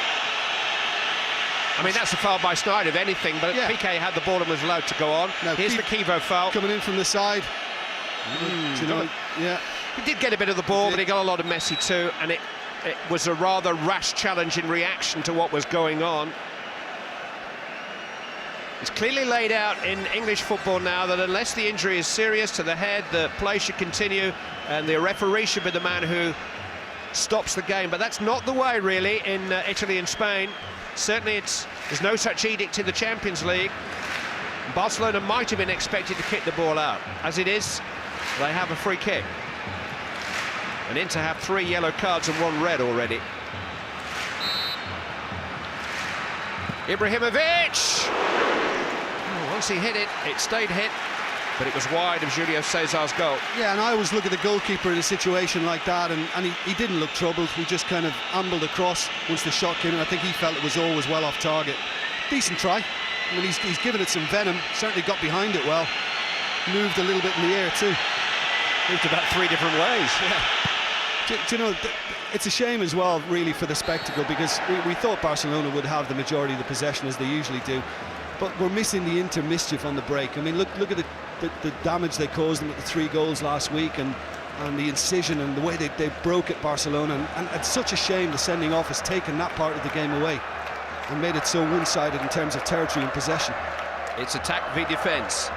I mean, that's a foul by Schneider, if anything, but yeah. Piqué had the ball and was allowed to go on. Now, here's the Kivu foul. Coming in from the side. You know, yeah. He did get a bit of the ball, but he got a lot of Messi too, and it was a rather rash challenge in reaction to what was going on. It's clearly laid out in English football now that unless the injury is serious to the head, the play should continue, and the referee should be the man who stops the game. But that's not the way, really, in Italy and Spain. Certainly there's no such edict in the Champions League. Barcelona might have been expected to kick the ball out. As it is, they have a free kick. And Inter have 3 yellow cards and 1 red already. Ibrahimovic! Oh, once he hit it, it stayed hit, but it was wide of Julio Cesar's goal. Yeah, and I always look at the goalkeeper in a situation like that, and he didn't look troubled. He just kind of ambled across once the shot came in. I think he felt it was always well off target. Decent try. I mean, he's given it some venom, certainly got behind it well. Moved a little bit in the air too. Moved about 3 different ways. Yeah. Do you know, it's a shame as well, really, for the spectacle, because we thought Barcelona would have the majority of the possession, as they usually do. But we're missing the Inter mischief on the break. I mean, look at the damage they caused them with the 3 goals last week, and the incision and the way they broke at Barcelona. And it's such a shame the sending off has taken that part of the game away and made it so one-sided in terms of territory and possession. It's attack v defence,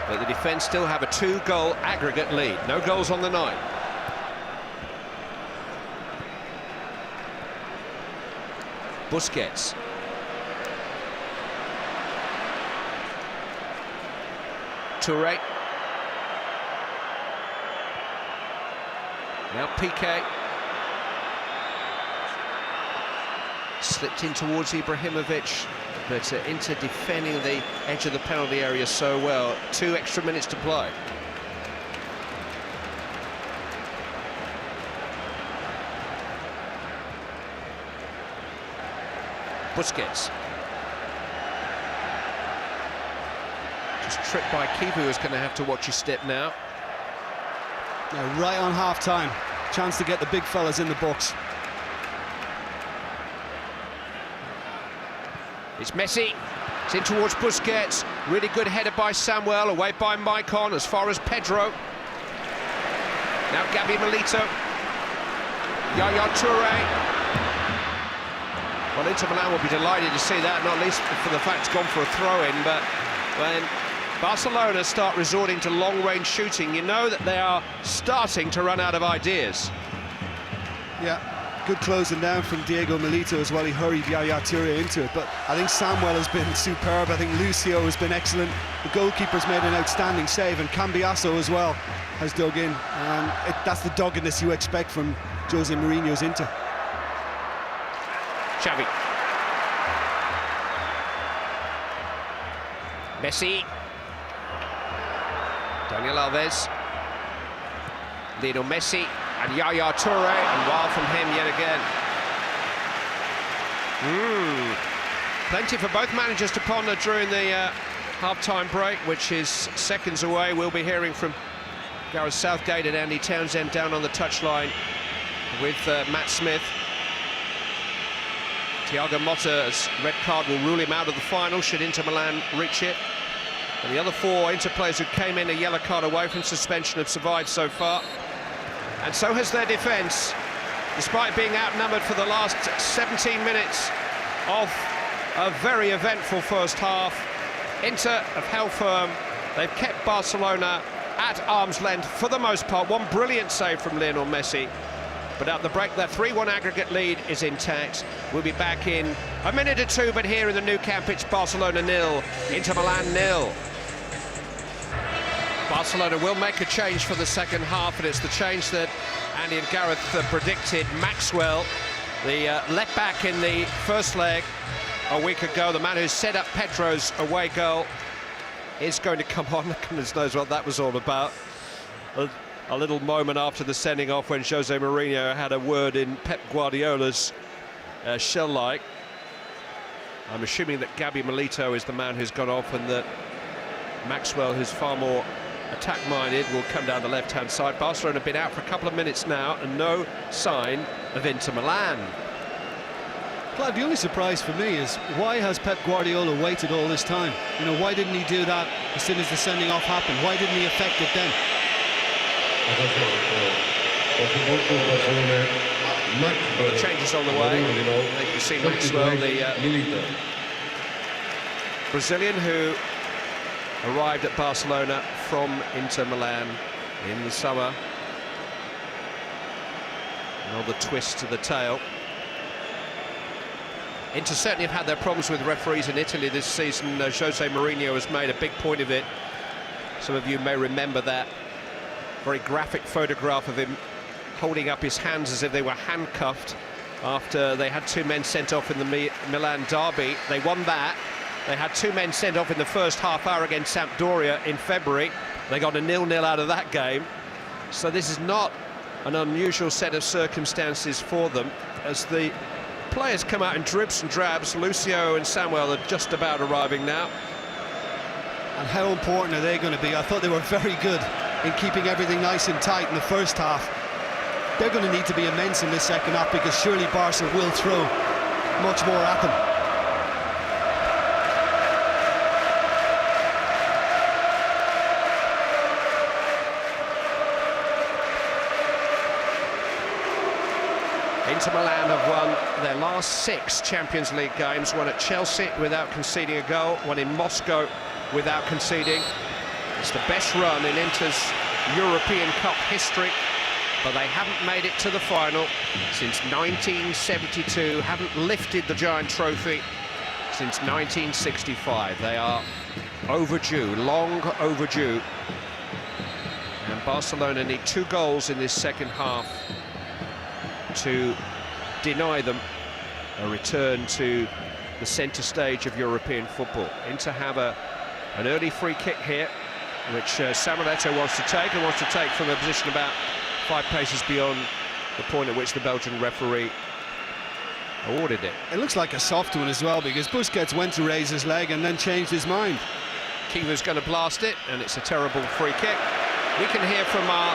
but the defence still have a 2-goal aggregate lead. No goals on the night. Busquets. Touré. Now Piqué. Slipped in towards Ibrahimovic, but Inter defending the edge of the penalty area so well. 2 extra minutes to play. Busquets. Just tripped by Kivu, who's going to have to watch his step now. Now, right on half-time, chance to get the big fellas in the box. It's Messi. It's in towards Busquets. Really good header by Samuel, away by Maicon as far as Pedro. Now Gabi Milito. Yaya Touré. Well, Inter Milan will be delighted to see that, not least for the fact it's gone for a throw-in, but when Barcelona start resorting to long-range shooting, you know that they are starting to run out of ideas. Yeah, good closing down from Diego Milito as well. He hurried Yaya Touré into it, but I think Samuel has been superb. I think Lucio has been excellent. The goalkeeper's made an outstanding save, and Cambiasso as well has dug in. And that's the doggedness you expect from Jose Mourinho's Inter. Xavi. Messi. Daniel Alves. Lionel Messi and Yaya Touré, and wild from him yet again. Plenty for both managers to ponder during the half-time break, which is seconds away. We'll be hearing from Gareth Southgate and Andy Townsend down on the touchline with Matt Smith. Thiago Motta's red card will rule him out of the final should Inter Milan reach it. And the other 4 Inter players who came in a yellow card away from suspension have survived so far. And so has their defence, despite being outnumbered for the last 17 minutes of a very eventful first half. Inter have held firm. They've kept Barcelona at arm's length for the most part. One brilliant save from Lionel Messi. But at the break, their 3-1 aggregate lead is intact. We'll be back in a minute or 2, but here in the Nou Camp, it's Barcelona 0, Inter Milan 0. Barcelona will make a change for the second half, and it's the change that Andy and Gareth predicted. Maxwell, the left-back in the first leg a week ago, the man who set up Pedro's away goal, is going to come on. Goodness knows what that was all about. A little moment after the sending off when Jose Mourinho had a word in Pep Guardiola's shell-like. I'm assuming that Gabi Milito is the man who's gone off, and that Maxwell, who's far more attack-minded, will come down the left-hand side. Barcelona have been out for a couple of minutes now, and no sign of Inter Milan. Clive, the only surprise for me is, why has Pep Guardiola waited all this time? You know, why didn't he do that as soon as the sending off happened? Why didn't he effect it then? Well, the changes on the way. You can see Maxwell, the Brazilian who arrived at Barcelona from Inter Milan in the summer. Another twist to the tail. Inter certainly have had their problems with referees in Italy this season. Jose Mourinho has made a big point of it. Some of you may remember that very graphic photograph of him holding up his hands as if they were handcuffed after they had 2 men sent off in the Milan derby. They won that. They had 2 men sent off in the first half hour against Sampdoria in February. They got a 0-0 out of that game. So this is not an unusual set of circumstances for them, as the players come out in dribs and drabs. Lucio and Samuel are just about arriving now. And how important are they going to be? I thought they were very good in keeping everything nice and tight in the first half. They're going to need to be immense in this second half, because surely Barca will throw much more at them. Inter Milan have won their last 6 Champions League games, one at Chelsea without conceding a goal, one in Moscow without conceding. It's the best run in Inter's European Cup history, but they haven't made it to the final since 1972, haven't lifted the giant trophy since 1965. They are overdue, long overdue, and Barcelona need 2 goals in this second half to deny them a return to the centre stage of European football. Inter have an early free kick here, which Samueletto wants to take, and wants to take from a position about 5 paces beyond the point at which the Belgian referee awarded it. It looks like a soft one as well, because Busquets went to raise his leg and then changed his mind. Kiva's going to blast it, and it's a terrible free kick. We can hear from our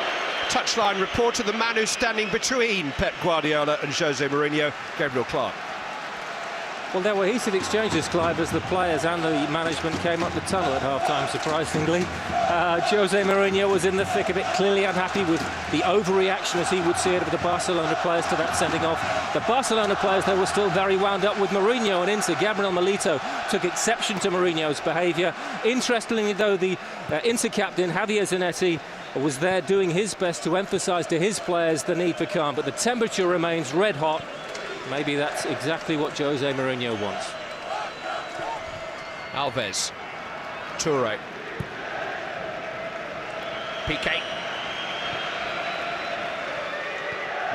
touchline reporter, the man who's standing between Pep Guardiola and Jose Mourinho, Gabriel Clark. Well, there were heated exchanges, Clive, as the players and the management came up the tunnel at half-time, surprisingly. Jose Mourinho was in the thick of it, clearly unhappy with the overreaction, as he would see it, of the Barcelona players to that sending off. The Barcelona players, though, were still very wound up with Mourinho and Inter. Gabriel Milito took exception to Mourinho's behaviour. Interestingly, though, the Inter captain, Javier Zanetti, was there doing his best to emphasise to his players the need for calm, but the temperature remains red hot. Maybe that's exactly what Jose Mourinho wants. Alves, Toure, Piqué,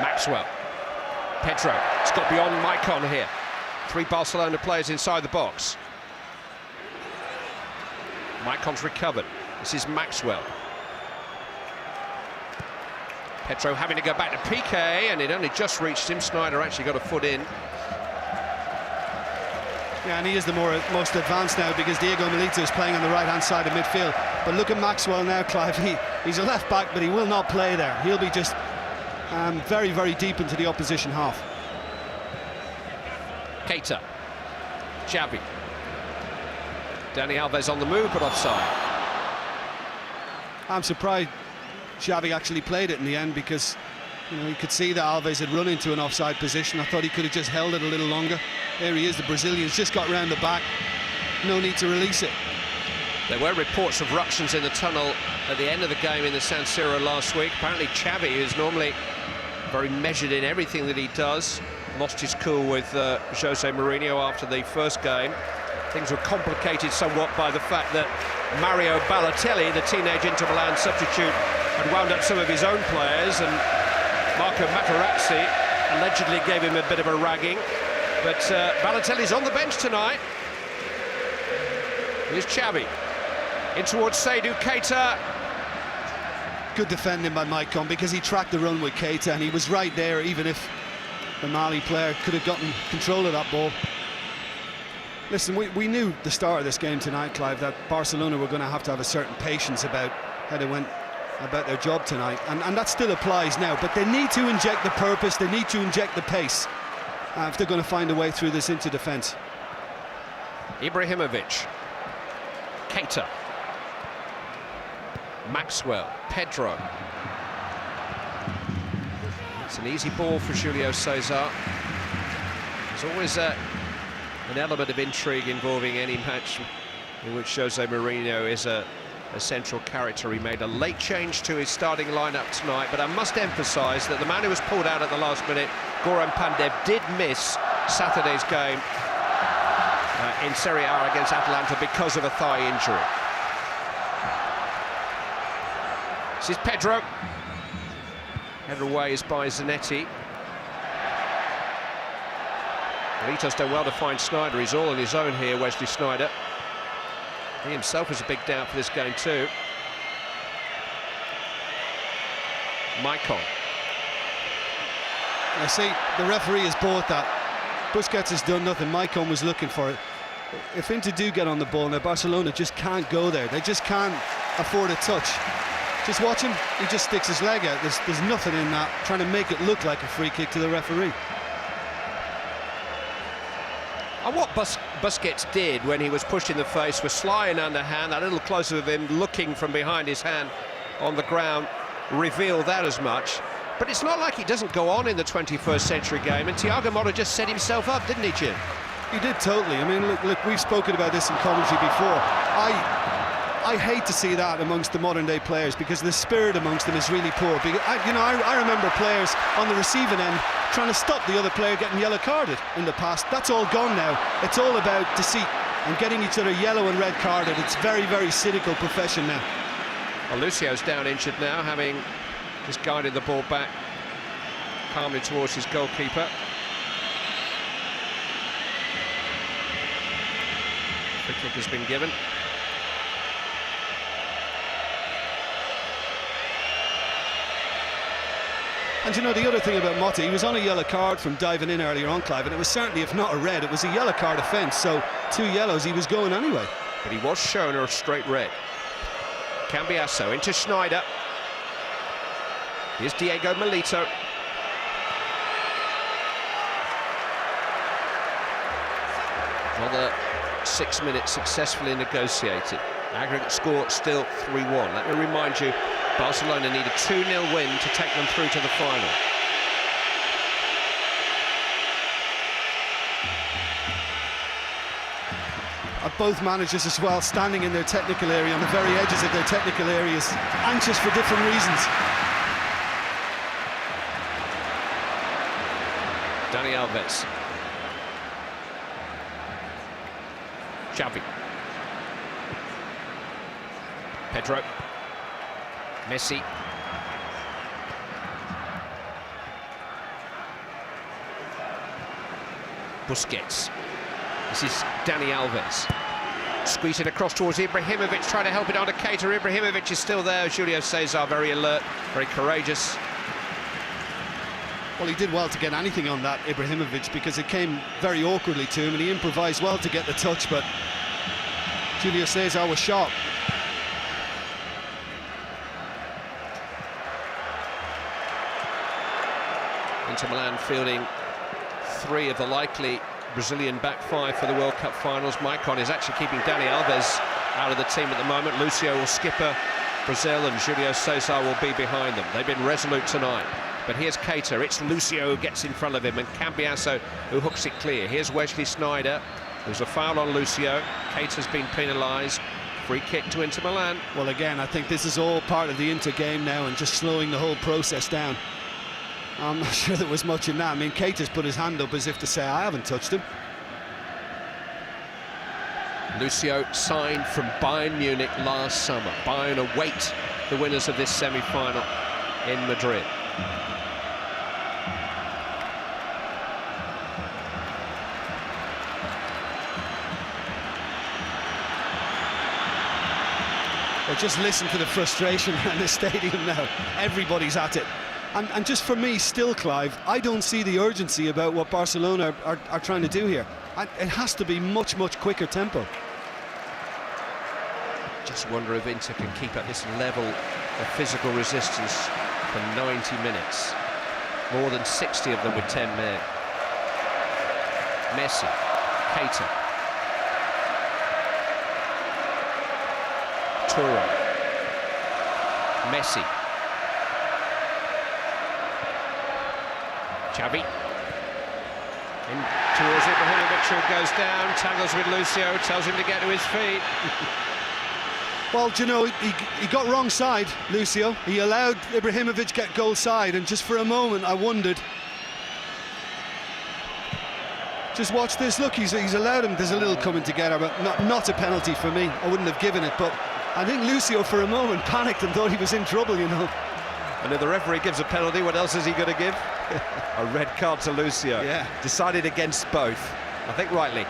Maxwell, Pedro. It's got beyond Maicon here. 3 Barcelona players inside the box. Maicon's recovered. This is Maxwell. Pedro having to go back to Piqué, and it only just reached him. Sneijder actually got a foot in. Yeah, and he is the most advanced now, because Diego Milito is playing on the right-hand side of midfield. But look at Maxwell now, Clive. He's a left-back, but he will not play there. He'll be just very, very deep into the opposition half. Keita, Xavi. Dani Alves on the move, but offside. I'm surprised Xavi actually played it in the end, because you could see that Alves had run into an offside position. I thought he could have just held it a little longer. There he is, the Brazilian's just got round the back. No need to release it. There were reports of ructions in the tunnel at the end of the game in the San Siro last week. Apparently Xavi, who's normally very measured in everything that he does, lost his cool with Jose Mourinho after the first game. Things were complicated somewhat by the fact that Mario Balotelli, the teenage Inter Milan substitute, had wound up some of his own players, and Marco Materazzi allegedly gave him a bit of a ragging. But Balotelli's on the bench tonight. Here's Xavi. In towards Seydou Keita. Good defending by Maicon, because he tracked the run with Keita, and he was right there, even if the Mali player could have gotten control of that ball. Listen, we knew the start of this game tonight, Clive, that Barcelona were going to have a certain patience about how they went about their job tonight, and that still applies now, but they need to inject the purpose, they need to inject the pace if they're going to find a way through this Inter defence. Ibrahimovic, Keita, Maxwell, Pedro. It's an easy ball for Julio Cesar. There's always an element of intrigue involving any match in which Jose Mourinho is a central character. He made a late change to his starting lineup tonight, but I must emphasise that the man who was pulled out at the last minute, Goran Pandev, did miss Saturday's game in Serie A against Atalanta because of a thigh injury. This is Pedro. Headed away is by Zanetti. Milito's done well to find Sneijder. He's all on his own here, Wesley Sneijder. He himself was a big doubt for this game too. Maicon. I see the referee has bought that. Busquets has done nothing. Maicon was looking for it. If Inter do get on the ball now, Barcelona just can't go there. They just can't afford a touch. Just watch him. He just sticks his leg out. There's nothing in that, trying to make it look like a free kick to the referee. And what Busquets did when he was pushed in the face was sly and underhand. That little close-up of him looking from behind his hand on the ground revealed that as much. But it's not like he doesn't go on in the 21st century game, and Thiago Motta just set himself up, didn't he, Jim? He did totally. I mean, look, we've spoken about this in commentary before. I hate to see that amongst the modern day players because the spirit amongst them is really poor. I remember players on the receiving end trying to stop the other player getting yellow carded in the past. That's all gone now. It's all about deceit and getting each other yellow and red carded. It's very, very cynical profession now. Well, Lucio's down injured now, having just guided the ball back calmly towards his goalkeeper. Free kick has been given. And you know, the other thing about Motta, he was on a yellow card from diving in earlier on, Clive, and it was certainly, if not a red, it was a yellow card offence, so 2 yellows, he was going anyway. But he was shown a straight red. Cambiasso into Sneijder. Here's Diego Milito. Another 6 minutes successfully negotiated. Aggregate score still 3-1. Let me remind you, Barcelona need a 2-0 win to take them through to the final. Both managers as well, standing in their technical area, on the very edges of their technical areas, anxious for different reasons. Dani Alves. Xavi. Pedro. Messi. Busquets. This is Dani Alves. Squeeze it across towards Ibrahimovic, trying to help it on to Keita. Ibrahimovic is still there. Julio Cesar very alert, very courageous. Well, he did well to get anything on that, Ibrahimovic, because it came very awkwardly to him and he improvised well to get the touch, but Julio Cesar was sharp. Inter Milan fielding 3 of the likely Brazilian back 5 for the World Cup finals. Maicon is actually keeping Dani Alves out of the team at the moment. Lucio will skipper Brazil and Julio Cesar will be behind them. They've been resolute tonight. But here's Keita. It's Lucio who gets in front of him and Cambiasso who hooks it clear. Here's Wesley Sneijder. There's a foul on Lucio. Keita's been penalised. Free kick to Inter Milan. Well, again, I think this is all part of the Inter game now and just slowing the whole process down. I'm not sure there was much in that. I mean, Keita's put his hand up as if to say, I haven't touched him. Lucio signed from Bayern Munich last summer. Bayern await the winners of this semi-final in Madrid. Well, just listen to the frustration in the stadium now. Everybody's at it. And just for me, still, Clive, I don't see the urgency about what Barcelona are trying to do here. It has to be much, much quicker tempo. Just wonder if Inter can keep at this level of physical resistance for 90 minutes. More than 60 of them with 10 men. Messi, Keita, Toure, Messi, Xavi, in towards Ibrahimovic, who goes down, tangles with Lucio, tells him to get to his feet. Well, do you know, he got wrong side, Lucio. He allowed Ibrahimovic get goal side, and just for a moment I wondered. Just watch this. Look, he's allowed him. There's a little coming together, but not a penalty for me. I wouldn't have given it, but I think Lucio for a moment panicked and thought he was in trouble, you know. And if the referee gives a penalty, what else is he going to give? A red card to Lucio. Yeah. Decided against both. I think rightly.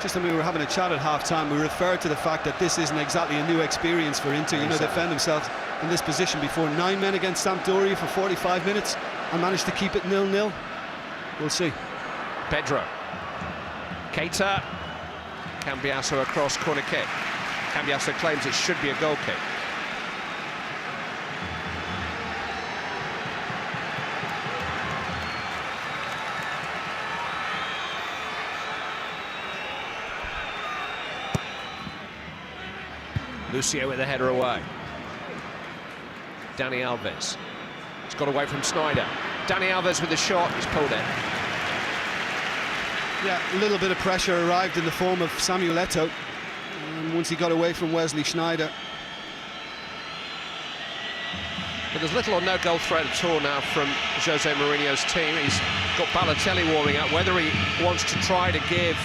Just when we were having a chat at half-time, we referred to the fact that this isn't exactly a new experience for Inter. You know, they found themselves in this position before. 9 men against Sampdoria for 45 minutes and managed to keep it 0-0. We'll see. Pedro. Keita. Cambiasso across, corner kick. Cambiasso claims it should be a goal kick. Lucio with the header away. Dani Alves. It's got away from Sneijder. Dani Alves with the shot, he's pulled it. Yeah, a little bit of pressure arrived in the form of Samuel Eto'o. And once he got away from Wesley Sneijder. But there's little or no goal threat at all now from Jose Mourinho's team. He's got Balotelli warming up. Whether he wants to try to give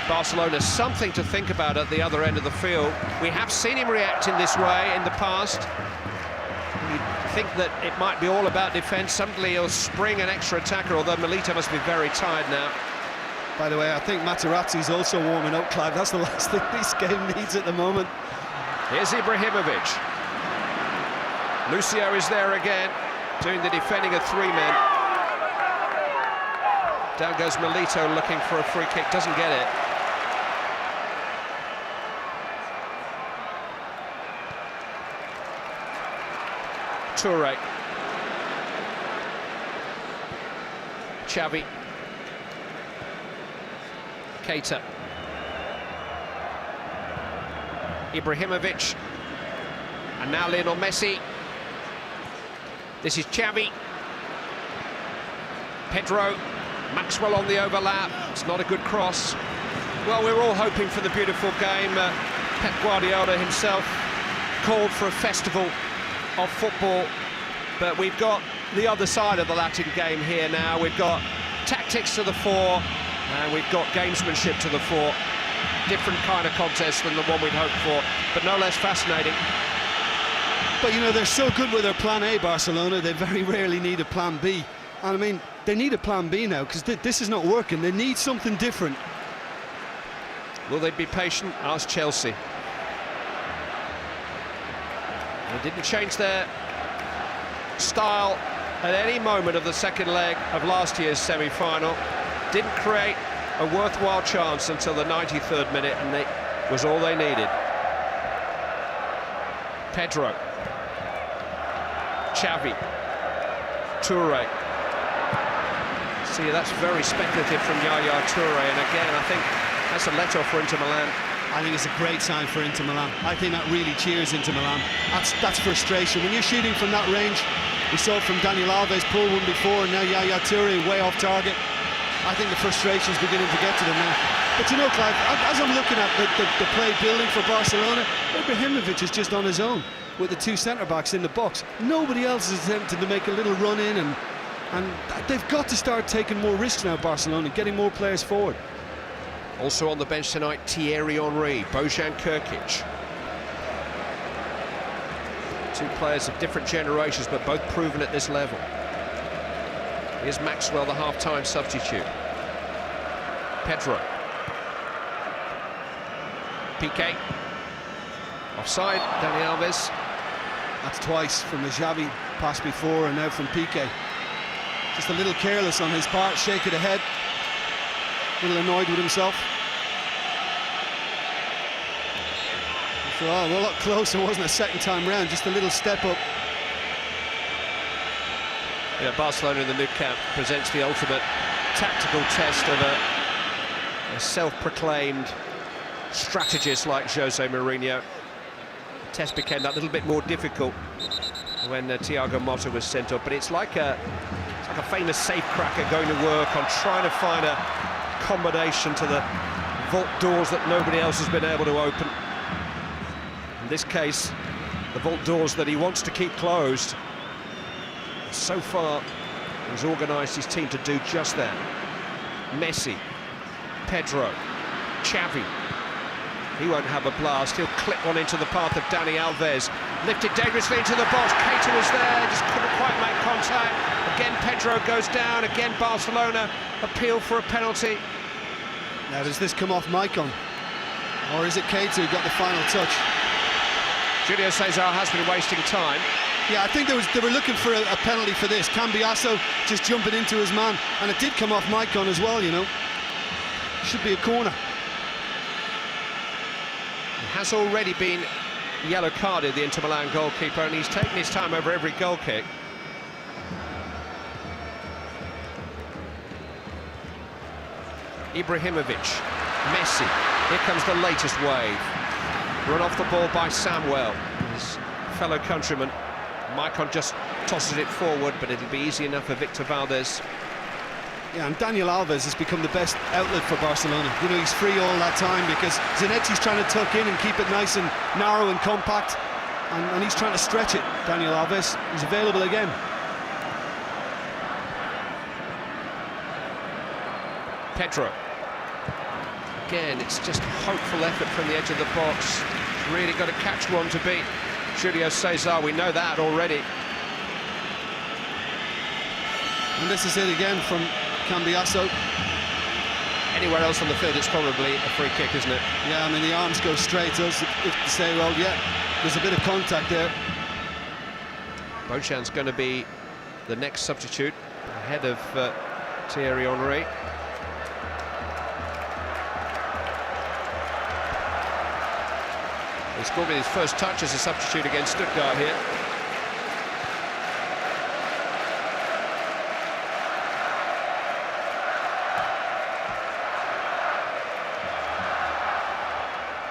Barcelona something to think about at the other end of the field. We have seen him react in this way in the past. You think that it might be all about defence. Suddenly he'll spring an extra attacker, although Milito must be very tired now. By the way, I think Materazzi's also warming up, Clive. That's the last thing this game needs at the moment. Here's Ibrahimovic. Lucio is there again, doing the defending of 3 men. Down goes Milito looking for a free kick, doesn't get it. Toure. Xavi. Keita. Ibrahimovic. And now Lionel Messi. This is Xavi. Pedro. Maxwell on the overlap. It's not a good cross. Well, we're all hoping for the beautiful game. Pep Guardiola himself called for a festival of football, but we've got the other side of the Latin game here now. We've got tactics to the fore, and we've got gamesmanship to the fore. Different kind of contest than the one we'd hoped for, but no less fascinating. But you know, they're so good with their plan A, Barcelona, they very rarely need a plan B. And I mean, they need a plan B now, because this is not working. They need something different. Will they be patient? Ask Chelsea. They didn't change their style at any moment of the second leg of last year's semi-final. Didn't create a worthwhile chance until the 93rd minute, and it was all they needed. Pedro. Xavi. Toure. See, that's very speculative from Yaya Toure, and again, I think that's a let-off for Inter Milan. I think it's a great sign for Inter Milan. I think that really cheers Inter Milan. That's frustration. When you're shooting from that range, we saw it from Daniel Alves pull one before, and now Yaya Toure way off target. I think the frustration's beginning to get to them now. But you know, Clive, as I'm looking at the play building for Barcelona, Ibrahimovic is just on his own with the 2 centre-backs in the box. Nobody else is attempting to make a little run in, and they've got to start taking more risks now, Barcelona, getting more players forward. Also on the bench tonight, Thierry Henry, Bojan Krkić. 2 players of different generations, but both proven at this level. Here's Maxwell, the half-time substitute. Pedro. Piqué. Offside, Dani Alves. That's twice from the Xavi pass before, and now from Piqué. Just a little careless on his part, shake of the head. A little annoyed with himself. So, well, a lot closer, wasn't a second time round, just a little step up. Yeah, Barcelona in the Nou Camp presents the ultimate tactical test of a self-proclaimed strategist like Jose Mourinho. The test became that little bit more difficult when Thiago Motta was sent up, but it's like a famous safecracker going to work on trying to find a combination to the vault doors that nobody else has been able to open. In this case, the vault doors that he wants to keep closed. So far, he's organised his team to do just that. Messi, Pedro, Xavi. He won't have a blast, he'll clip one into the path of Dani Alves. Lifted dangerously into the box, Keita was there, just couldn't quite make contact. Again Pedro goes down, again Barcelona appeal for a penalty. Now does this come off Maicon? Or is it Keita who got the final touch? Julio Cesar has been wasting time. Yeah, I think they were looking for a penalty for this. Cambiasso just jumping into his man, and it did come off Maicon as well, you know. Should be a corner. Has already been yellow carded, the Inter Milan goalkeeper, and he's taken his time over every goal kick. Ibrahimovic, Messi, here comes the latest wave. Run off the ball by Samuel, his fellow countryman. Maicon just tosses it forward, but it'll be easy enough for Victor Valdez. Yeah, and Daniel Alves has become the best outlet for Barcelona. You know, he's free all that time because Zanetti's trying to tuck in and keep it nice and narrow and compact, and he's trying to stretch it. Daniel Alves, he's available again. Pedro. Again, it's just hopeful effort from the edge of the box. Really got to catch one to beat Julio Cesar, we know that already. And this is it again from Cambiasso. Anywhere else on the field, it's probably a free kick, isn't it? Yeah, I mean, the arms go straight to us if to say, well, yeah, there's a bit of contact there. Bojan's going to be the next substitute, ahead of Thierry Henry. He scored with his first touch as a substitute against Stuttgart here.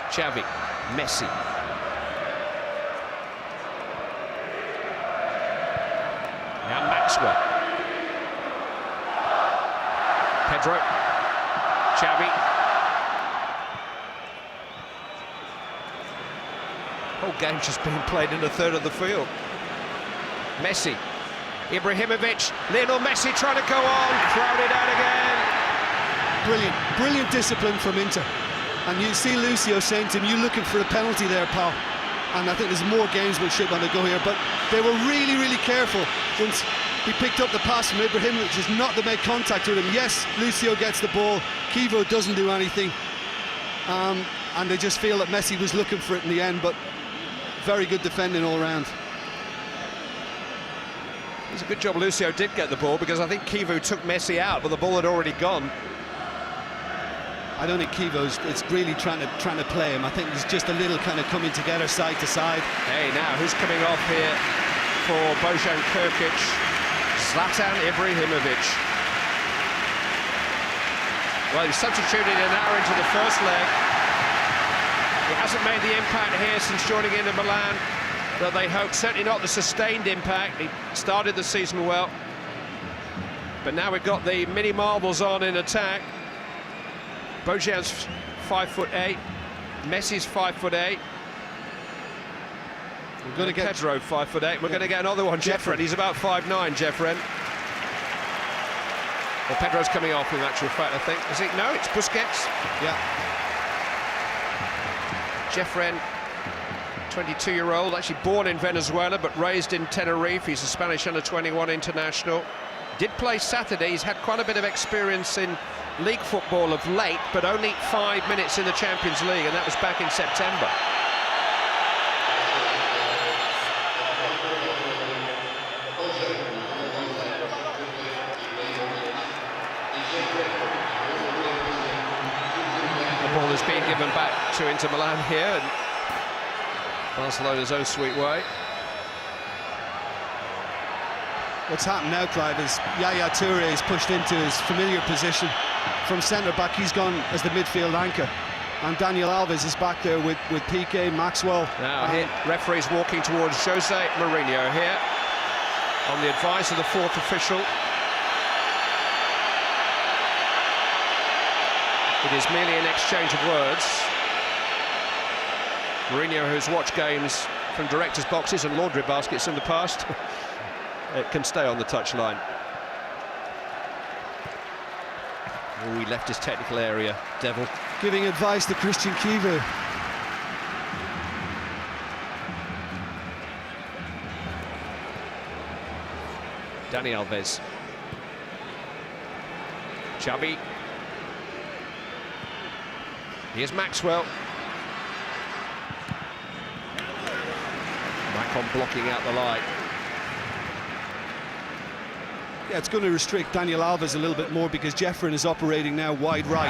Xavi, Messi. Now Maxwell. Pedro. Xavi. Whole game's just being played in a third of the field. Messi. Ibrahimovic. Lionel Messi trying to go on. Crowded out again. Brilliant, brilliant discipline from Inter. And you see Lucio saying to him, "You looking for a penalty there, pal?" And I think there's more gamesmanship on the go here, but they were really, really careful. Once he picked up the pass from Ibrahimovic, just not to make contact with him. Yes, Lucio gets the ball, Kivo doesn't do anything, and they just feel that Messi was looking for it in the end, but very good defending all round. It's a good job Lucio did get the ball, because I think Kivu took Messi out, but the ball had already gone. I don't think Kivo's it's really trying to play him. I think he's just a little kind of coming together side to side. Hey, now who's coming off here for Bojan Krkic? Zlatan Ibrahimovic. Well, he substituted an hour into the first leg. He hasn't made the impact here since joining Inter Milan that they hoped, certainly not the sustained impact. He started the season well, but now we've got the mini marbles on in attack. Bojan's 5'8", Messi's 5'8". We're going to get Pedro 5'8". We're going to get another one, Jeffren. He's about 5'9", Jeffren. Well, Pedro's coming off in actual fact, I think. Is it? No, it's Busquets. Yeah. Jeffren, 22-year-old, actually born in Venezuela but raised in Tenerife. He's a Spanish under-21 international. Did play Saturday. He's had quite a bit of experience in league football of late, but only 5 minutes in the Champions League, and that was back in September. The ball is being given back to Inter Milan here, and Barcelona's own sweet way. What's happened now, Clive, is Yaya Toure is pushed into his familiar position. From centre-back, he's gone as the midfield anchor. And Daniel Alves is back there with Piqué, Maxwell. Now here, referee's walking towards Jose Mourinho here, on the advice of the fourth official. It is merely an exchange of words. Mourinho, who's watched games from directors' boxes and laundry baskets in the past, it can stay on the touchline. Oh, he left his technical area, Devil. Giving advice to Christian Kivu. Dani Alves. Xavi. Here's Maxwell. Macon blocking out the light. Yeah, it's going to restrict Daniel Alves a little bit more because Jeffrin is operating now wide right.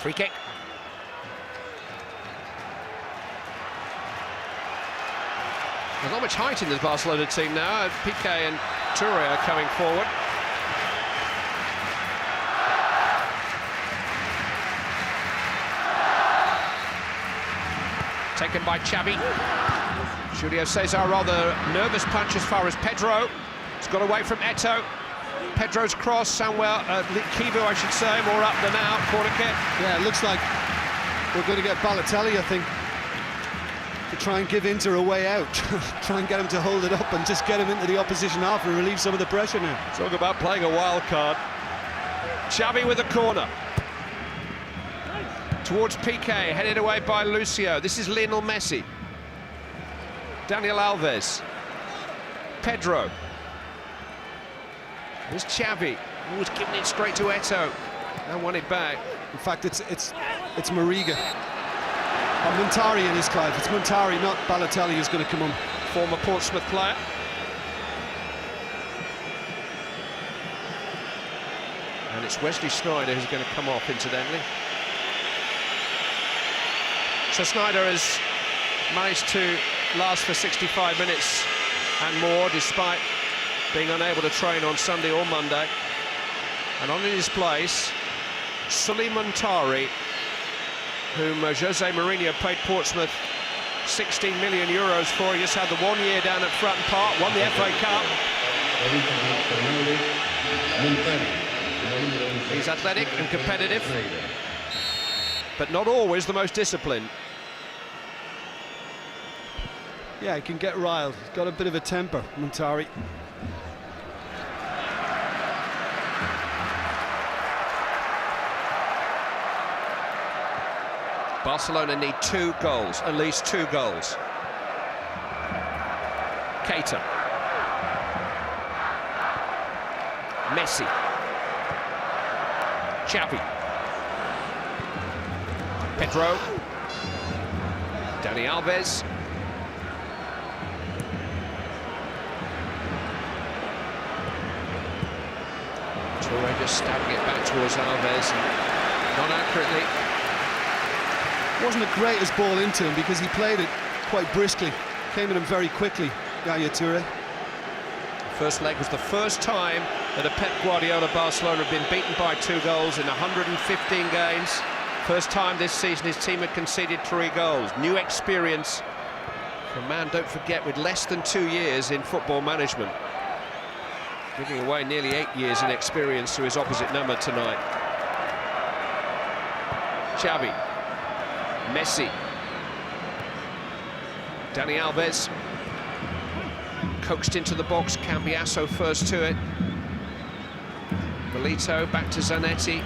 Free kick. There's not much height in this Barcelona team now. Piqué and Touré are coming forward. Taken by Xavi. Julio Cesar rather nervous punch as far as Pedro. It's got away from Eto'o. Pedro's cross, Samuel Kivu, I should say, more up than out. Corner kick. Yeah, it looks like we're going to get Balotelli, I think, to try and give Inter a way out. Try and get him to hold it up and just get him into the opposition half and relieve some of the pressure now. Talk about playing a wild card. Xavi with a corner. Towards Piqué, headed away by Lucio. This is Lionel Messi. Daniel Alves. Pedro. Here's Xavi. Always giving it straight to Eto'o. Now won it back. In fact, it's Mariga. Or Montari in his Clive. It's Montari, not Balotelli, who's going to come on. Former Portsmouth player. And it's Wesley Sneijder who's going to come off, incidentally. So Sneijder has managed to last for 65 minutes and more, despite being unable to train on Sunday or Monday. And on in his place, Sully Montari, whom Jose Mourinho paid Portsmouth 16 million euros for. He just had the 1 year down at Fratton Park, won the FA Cup. He's athletic and competitive, but not always the most disciplined. Yeah, he can get riled. He's got a bit of a temper, Montari. Barcelona need 2 goals, at least 2 goals. Keita. Messi. Xavi. Pedro. Dani Alves. Touré just stabbing it back towards Alves, and not accurately. Wasn't the greatest ball into him because he played it quite briskly. Came at him very quickly, Yaya Touré. First leg was the first time that a Pep Guardiola Barcelona had been beaten by 2 goals in 115 games. First time this season his team had conceded 3 goals. New experience for a man, don't forget, with less than 2 years in football management. Giving away nearly 8 years in experience to his opposite number tonight. Xavi. Messi. Dani Alves. Coaxed into the box, Cambiasso first to it. Milito back to Zanetti.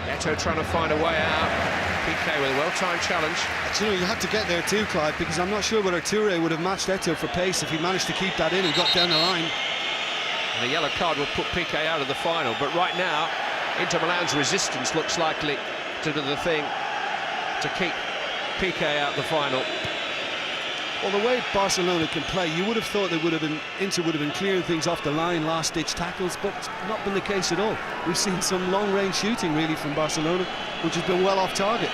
Eto'o trying to find a way out. Piqué with a well-timed challenge. You know, you had to get there too, Clive, because I'm not sure whether Touré would have matched Eto'o for pace if he managed to keep that in and got down the line. And a yellow card will put Piqué out of the final, but right now Inter Milan's resistance looks likely to do the thing to keep Piqué out the final. Well, the way Barcelona can play, you would have thought they would have been, Inter would have been clearing things off the line, last-ditch tackles, but it's not been the case at all. We've seen some long-range shooting, really, from Barcelona, which has been well off target.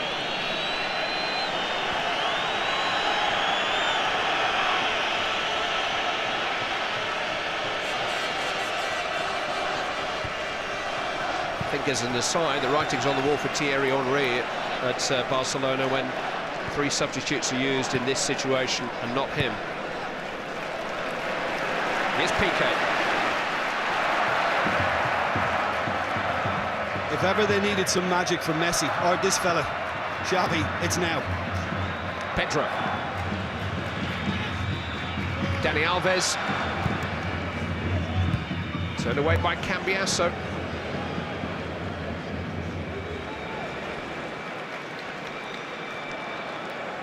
I think as an aside, the writing's on the wall for Thierry Henry at Barcelona when 3 substitutes are used in this situation and not him. Here's Piqué. If ever they needed some magic from Messi, or this fella, Xavi, it's now. Pedro. Dani Alves. Turned away by Cambiasso.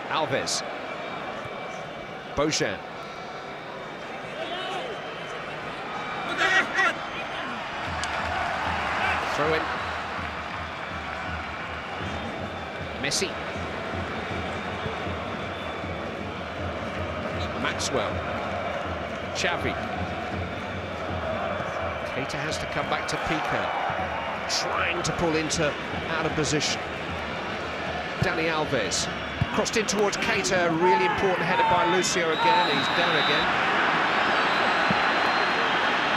Alves. Bojan. Throw in. Messi. Maxwell. Xavi. Keita has to come back to Piqué. Trying to pull into out of position. Dani Alves. Crossed in towards Keita. Really important header by Lucio again. He's down again.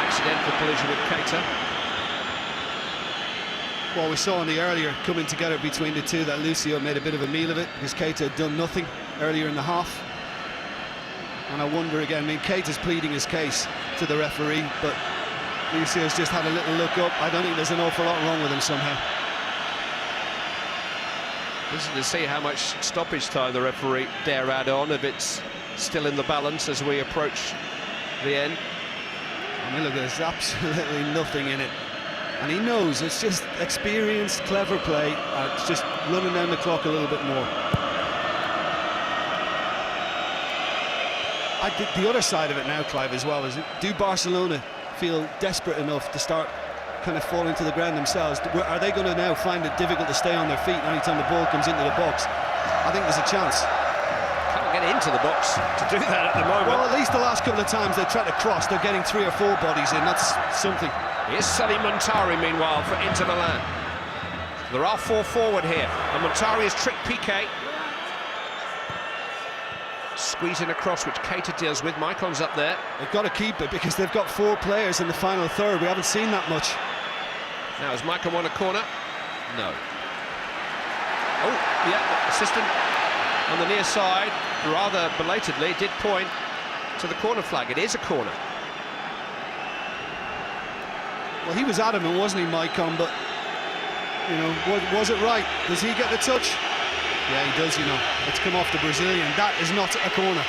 Accidental collision with Keita. Well, we saw in the earlier coming together between the two that Lucio made a bit of a meal of it because Keita had done nothing earlier in the half. And I wonder again, I mean, Keita's pleading his case to the referee, but Lucio's just had a little look up. I don't think there's an awful lot wrong with him somehow. Listen to see how much stoppage time the referee dare add on, if it's still in the balance as we approach the end. I mean, look, there's absolutely nothing in it. And he knows it's just experienced, clever play. It's just running down the clock a little bit more. I think the other side of it now, Clive, as well, is do Barcelona feel desperate enough to start kind of falling to the ground themselves? Are they going to now find it difficult to stay on their feet anytime the ball comes into the box? I think there's a chance. Can't get into the box to do that at the moment. Well, at least the last couple of times they try to cross, they're getting 3 or 4 bodies in. That's something. Here's Sully Montari, meanwhile, for Inter Milan. There are 4 forward here, and Montari has tricked Piqué. Squeezing across, which Keita deals with. Maicon's up there. They've got to keep it because they've got 4 players in the final third. We haven't seen that much. Now, has Maicon won a corner? No. Oh, yeah, assistant on the near side, rather belatedly, did point to the corner flag. It is a corner. Well, he was adamant, wasn't he, Maicon? But, you know, was it right? Does he get the touch? Yeah, he does, you know. It's come off the Brazilian. That is not a corner.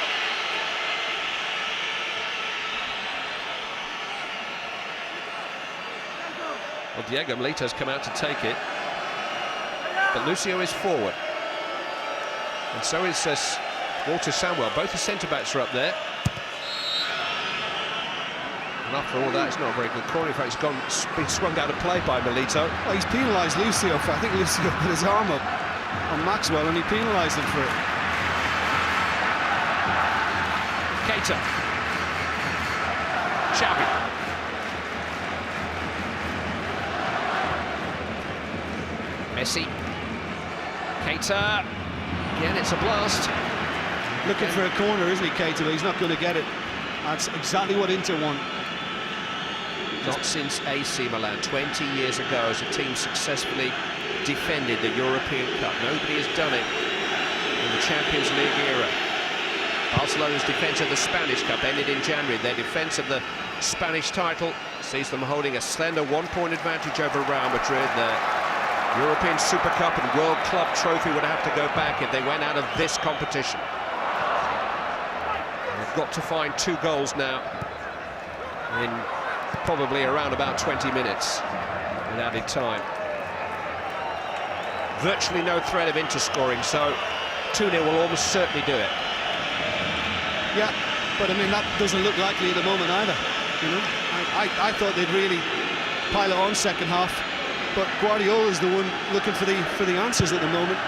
Well, Diego Milito's come out to take it. But Lucio is forward. And so is Walter Samuel. Both the centre-backs are up there. And after all that, it's not a very good corner. In fact, it's been swung out of play by Milito. Well, he's penalised Lucio for, I think Lucio put his arm up on Maxwell and he penalised him for it. Keita. Xavi. Messi. Keita. Again, it's a blast. Looking for a corner, isn't he, Keita? But he's not going to get it. That's exactly what Inter want. Not since AC Milan 20 years ago as a team successfully defended the European Cup. Nobody has done it in the Champions League era. Barcelona's defence of the Spanish Cup ended in January. Their defence of the Spanish title sees them holding a slender 1-point advantage over Real Madrid. The European Super Cup and World Club Trophy would have to go back if they went out of this competition. They've got to find 2 goals now in probably around about 20 minutes with added time. Virtually no threat of Inter scoring, so 2-0 will almost certainly do it. Yeah, but I mean, that doesn't look likely at the moment either. You know, I thought they'd really pile it on second half, but Guardiola's the one looking for the answers at the moment,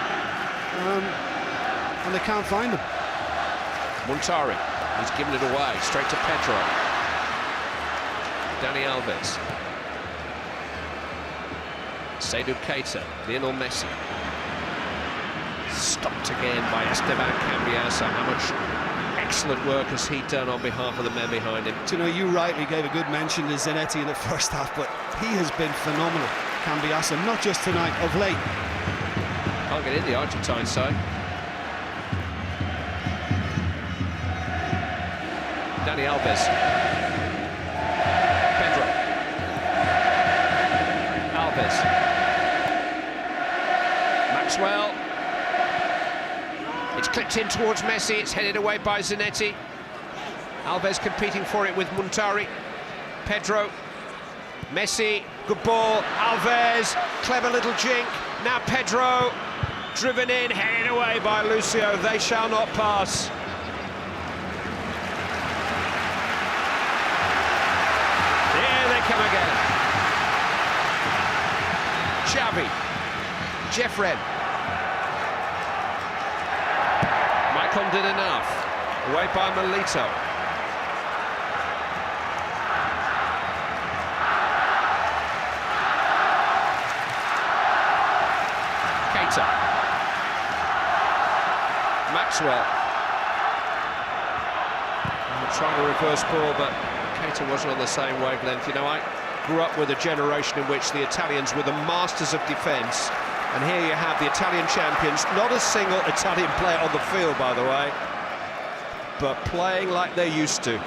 and they can't find them. Montari, he's given it away, straight to Pedro. Dani Alves. Seydou Keita, Lionel Messi. Stopped again by Esteban Cambiasso. How much excellent work has he done on behalf of the men behind him? You know, you rightly gave a good mention to Zanetti in the first half, but he has been phenomenal, Cambiasso, not just tonight, of late. Can't get in the Argentine side. Dani Alves. Pedro. Alves. Maxwell. It's clipped in towards Messi. It's headed away by Zanetti. Alves competing for it with Muntari. Pedro. Messi. Good ball. Alves. Clever little jink. Now Pedro. Driven in, headed away by Lucio. They shall not pass. Here they come again. Xavi. Jeffred. Maicon did enough. Away by Milito. Keita. Maxwell. Trying to reverse ball, but Keita wasn't on the same wavelength. You know, I grew up with a generation in which the Italians were the masters of defence, and here you have the Italian champions, not a single Italian player on the field, by the way, but playing like they're used to.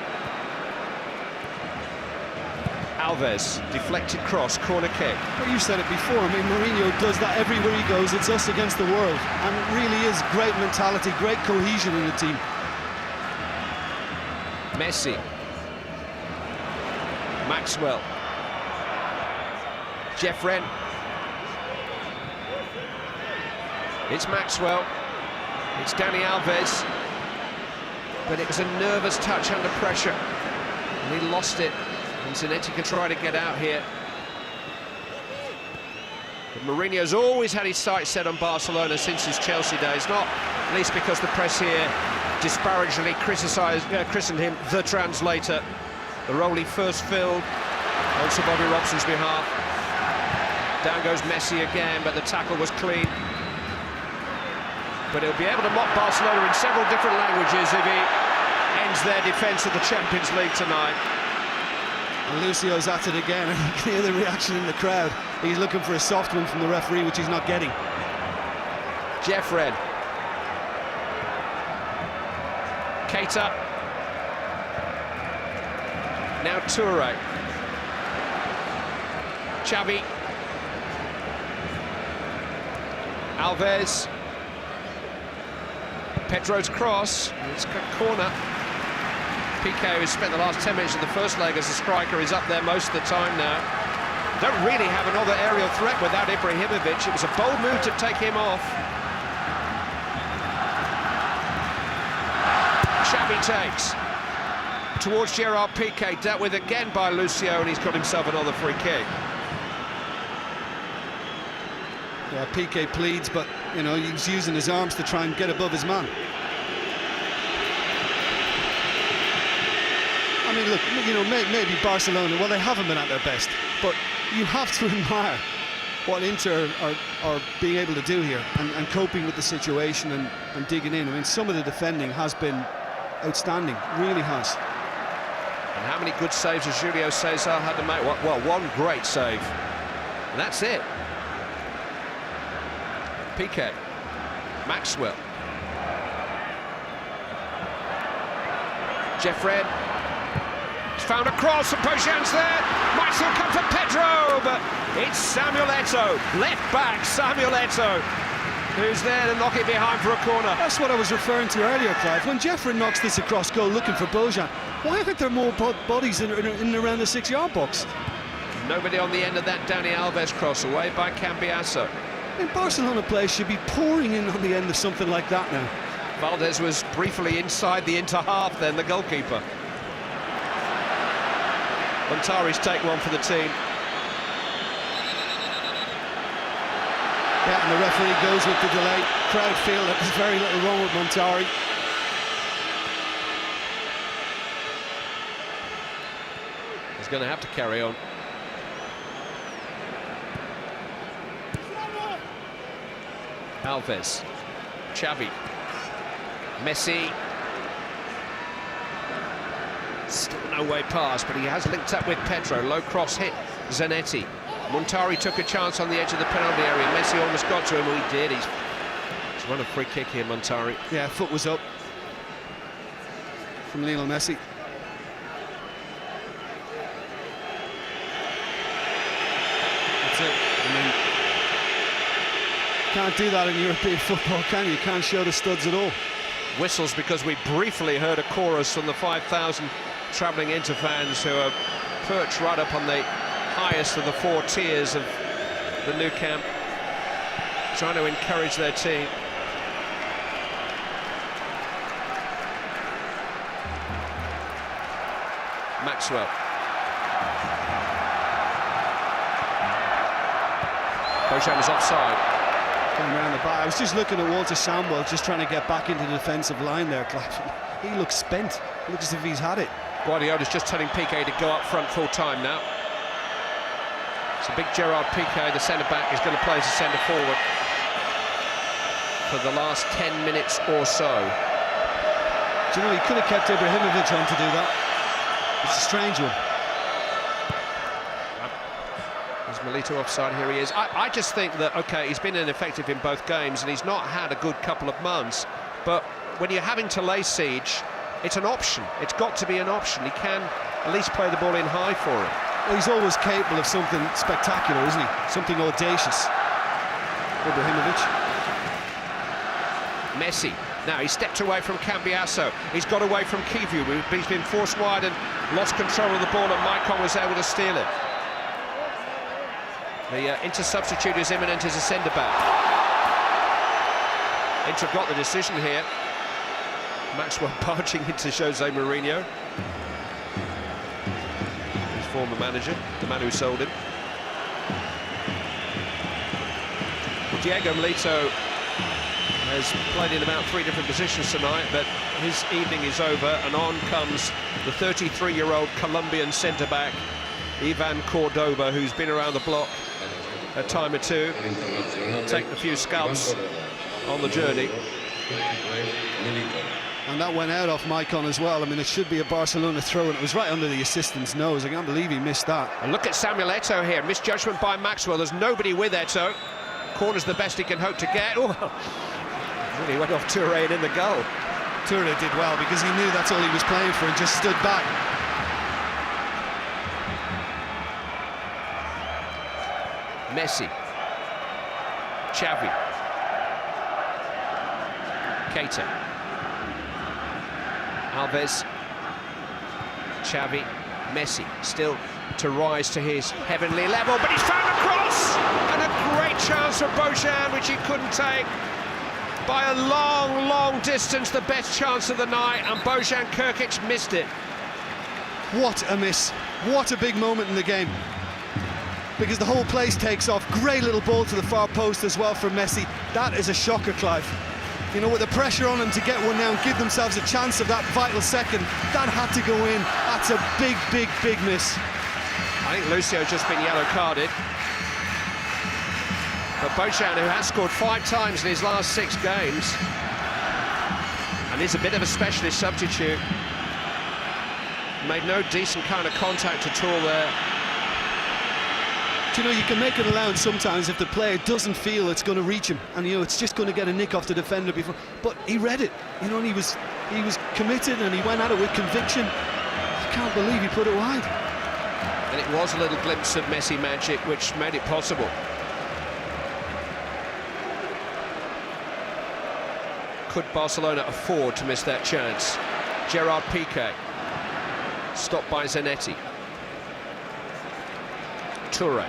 Alves, deflected cross, corner kick. Well, you said it before, I mean, Mourinho does that everywhere he goes. It's us against the world, and it really is great mentality, great cohesion in the team. Messi. Maxwell. Jeffren. It's Maxwell. It's Dani Alves. But it was a nervous touch under pressure, and he lost it. And Zanetti can try to get out here. But Mourinho's always had his sights set on Barcelona since his Chelsea days, not least because the press here disparagingly christened him the translator, the role he first filled on Sir Bobby Robson's behalf. Down goes Messi again, but the tackle was clean. But he'll be able to mock Barcelona in several different languages if he ends their defence of the Champions League tonight. And Lucio's at it again, and you can hear the reaction in the crowd. He's looking for a soft one from the referee, which he's not getting. Jeffred. Keita. Now Toure. Xavi. Alves. Pedro's cross. It's a corner. Piqué, who spent the last 10 minutes of the first leg as a striker, is up there most of the time now. Don't really have another aerial threat without Ibrahimovic. It was a bold move to take him off. Xavi takes towards Gerard Piqué, dealt with again by Lucio, and he's got himself another free kick. Yeah, Piqué pleads, but you know, he's using his arms to try and get above his man. I mean, look, you know, maybe Barcelona, well, they haven't been at their best, but you have to admire what Inter are being able to do here, and coping with the situation and digging in. I mean, some of the defending has been outstanding, really has. And how many good saves has Julio Cesar had to make? Well, one great save, and that's it. Piqué. Maxwell. Jeffred. He's found a cross, and Bojan's there. Might still come for Pedro, but it's Samuel Eto'o, left back Samuel Eto'o, who's there to knock it behind for a corner. That's what I was referring to earlier, Clive. When Jeffrey knocks this across goal looking for Bojan, why aren't there more bodies in and around the 6-yard box? Nobody on the end of that Dani Alves cross, away by Cambiasso. I mean, Barcelona players should be pouring in on the end of something like that now. Valdez was briefly inside the Inter half then, the goalkeeper. Montari's take one for the team. Yeah, and the referee goes with the delay. Crowd feel that there's very little wrong with Montari. He's going to have to carry on. Alves. Xavi. Messi. Still no way past, but he has linked up with Pedro. Low cross hit Zanetti. Montari took a chance on the edge of the penalty area. Messi almost got to him. Well, he did. He's run a free kick here, Montari. Yeah, foot was up from Lionel Messi. That's it. I mean, can't do that in European football, can you? Can't show the studs at all. whistles because we briefly heard a chorus from the 5,000 travelling Inter fans who are perched right up on the highest of the 4 tiers of the Nou Camp, trying to encourage their team. Maxwell. Bojan is offside. Coming around the back. I was just looking at Walter Sandwell, just trying to get back into the defensive line there, Clive. He looks spent. Looks as if he's had it. Guardiola's just telling Piqué to go up front full time now. So big Gerard Piqué, the centre-back, is going to play as a centre-forward for the last 10 minutes or so. Do you know, he could have kept Ibrahimovic on to do that. It's a strange one. Is Milito offside? Here he is. I just think that, OK, he's been ineffective in both games and he's not had a good couple of months. But when you're having to lay siege, it's an option. It's got to be an option. He can at least play the ball in high for it. Well, he's always capable of something spectacular, isn't he? Something audacious. Ibrahimovic. Messi. Now he stepped away from Cambiasso. He's got away from Kivu. He's been forced wide and lost control of the ball, and Maicon was able to steal it. The Inter substitute is imminent as a centre-back. Inter got the decision here. Maxwell barging into Jose Mourinho, his former manager, the man who sold him. Diego Milito has played in about 3 different positions tonight, but his evening is over, and on comes the 33-year-old Colombian centre-back, Ivan Cordoba, who's been around the block a time or two, taken a few scalps on the journey. And that went out off Maicon as well. I mean, it should be a Barcelona throw, and it was right under the assistant's nose. I can't believe he missed that. And look at Samuel Eto'o here. Misjudgment by Maxwell. There's nobody with Eto'o. Corner's the best he can hope to get. Oh, really went off Touré and in the goal. Touré did well because he knew that's all he was playing for and just stood back. Messi. Xavi. Keita. Alves. Xavi. Messi still to rise to his heavenly level, but he's found a cross and a great chance for Bojan, which he couldn't take by a long distance. The best chance of the night, and Bojan Krkić missed it. What a miss. What a big moment in the game, because the whole place takes off. Great little ball to the far post as well for Messi. That is a shocker, Clive. You know, with the pressure on them to get one now and give themselves a chance of that vital second, that had to go in. That's a big miss. I think Lucio's just been yellow carded. But Bojan, who has scored 5 times in his last 6 games, and is a bit of a specialist substitute, made no decent kind of contact at all there. You know, you can make an allowance sometimes if the player doesn't feel it's going to reach him, and you know it's just going to get a nick off the defender before. But he read it, you know, and he was committed, and he went at it with conviction. I can't believe he put it wide. And it was a little glimpse of Messi magic which made it possible. Could Barcelona afford to miss that chance? Gerard Piqué, stopped by Zanetti. Touré.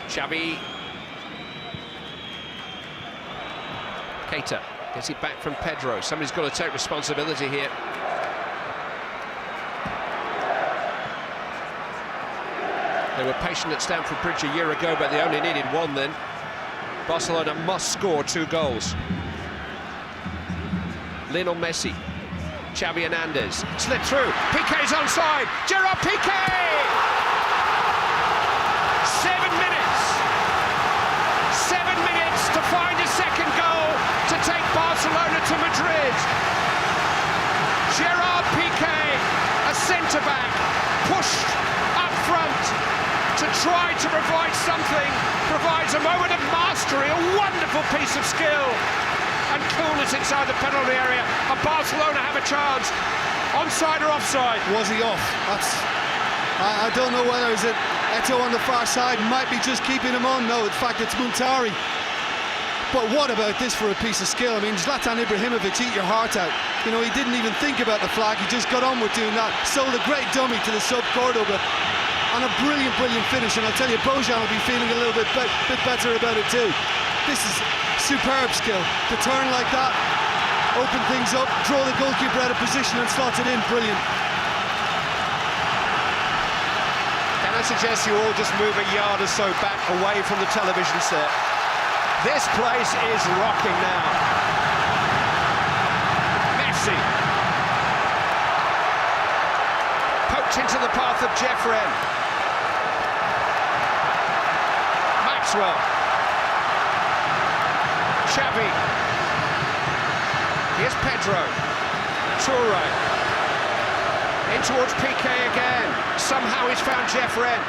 Xavi. Keita gets it back from Pedro. Somebody's got to take responsibility here. They were patient at Stamford Bridge a year ago, but they only needed 1 then. Barcelona must score 2 goals. Lionel Messi. Xavi Hernandez. Slipped through. Piqué's onside. Gerard Piqué! 7 minutes. 7 minutes to find a second goal to take Barcelona to Madrid. Gerard Piqué, a centre-back, pushed up front to try to provide something, provides a moment of mastery, a wonderful piece of skill and coolness inside the penalty area, and Barcelona have a chance. Onside or offside? Was he off? I don't know whether it's Eto'o on the far side might be just keeping him on. No, in fact it's Muntari. But what about this for a piece of skill? I mean, Zlatan Ibrahimovic, eat your heart out. You know, he didn't even think about the flag, he just got on with doing that. Sold a great dummy to the sub Cordoba, and a brilliant finish. And I'll tell you, Bojan will be feeling a little bit better about it too. This is superb skill. To turn like that, open things up, draw the goalkeeper out of position and slot it in. Brilliant. Can I suggest you all just move a yard or so back away from the television set? This place is rocking now. Messi. Poked into the path of Jeffren. Maxwell. Xavi. Here's Pedro. Toure. In towards Piqué again. Somehow he's found Jeffren.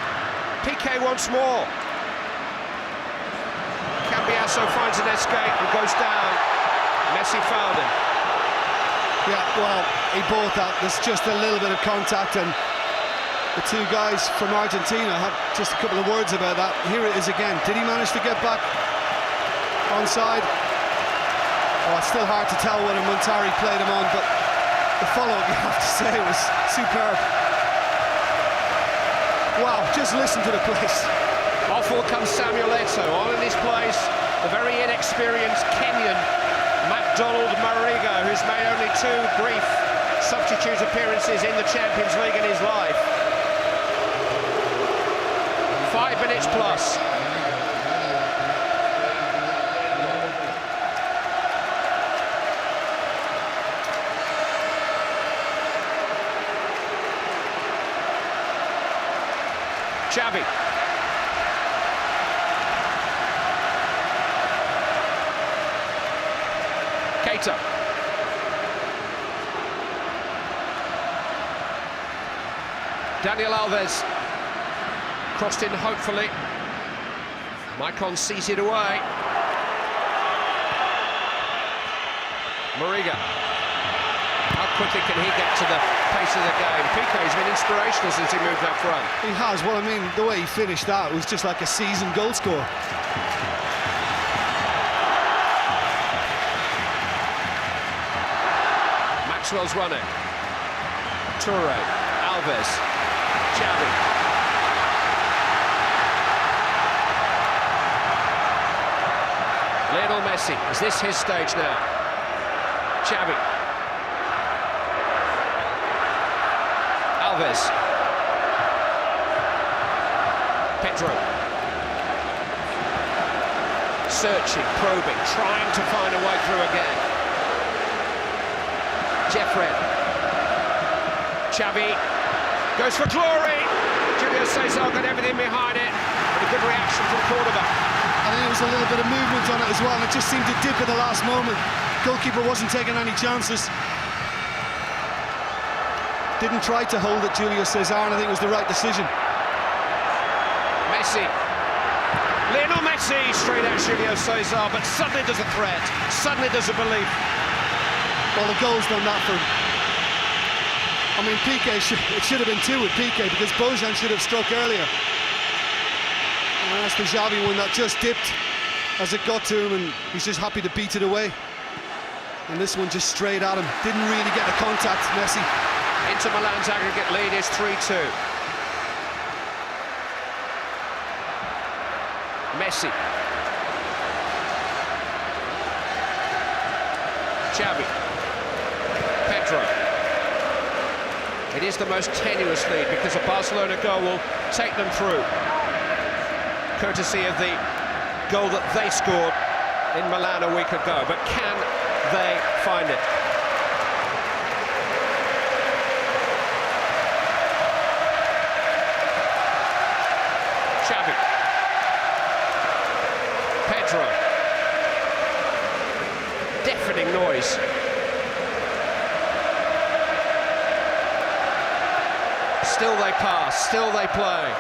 Piqué once more. Cambiasso finds an escape and goes down. Messi fouled him. Yeah, well, he bought that. There's just a little bit of contact, and the two guys from Argentina had just a couple of words about that. Here it is again. Did he manage to get back onside? Oh, it's still hard to tell whether Montari played him on, but the follow-up, you have to say, was superb. Wow, just listen to the place. Off will come Samuel Eto'o, on in his place, the very inexperienced Kenyan McDonald Mariga, who's made only 2 brief substitute appearances in the Champions League in his life. 5 minutes plus. Xavi. Keita. Daniel Alves. Crossed in hopefully. Maicon sees it away. Mariga. How quickly can he get to the pace of the game? Piqué's been inspirational since he moved up front. He has. Well, I mean, the way he finished that was just like a seasoned goal scorer. Maxwell's running. Toure, Alves, Xavi. Lionel Messi, is this his stage now? Xavi. Alves. Pedro. Searching, probing, trying to find a way through again. Jeffren. Xavi goes for glory. Julio Cesar got everything behind it. But a good reaction from Cordoba. I think there was a little bit of movement on it as well, and it just seemed to dip at the last moment. Goalkeeper wasn't taking any chances. Didn't try to hold it, Julio Cesar, and I think it was the right decision. Messi. Lionel Messi, straight at Julio Cesar, but suddenly there's a threat. Suddenly there's a belief. Well, the goal's done that for him. I mean, Piqué, it should have been 2 with Piqué, because Bojan should have struck earlier. And that's the Xavi one that just dipped as it got to him, and he's just happy to beat it away. And this one just straight at him. Didn't really get the contact, Messi. Inter Milan's aggregate lead is 3-2. Messi. Xavi. Pedro. It is the most tenuous lead because a Barcelona goal will take them through, courtesy of the goal that they scored in Milan a week ago. But can they find it? Xavi. Pedro. Deafening noise. Still they pass, still they play.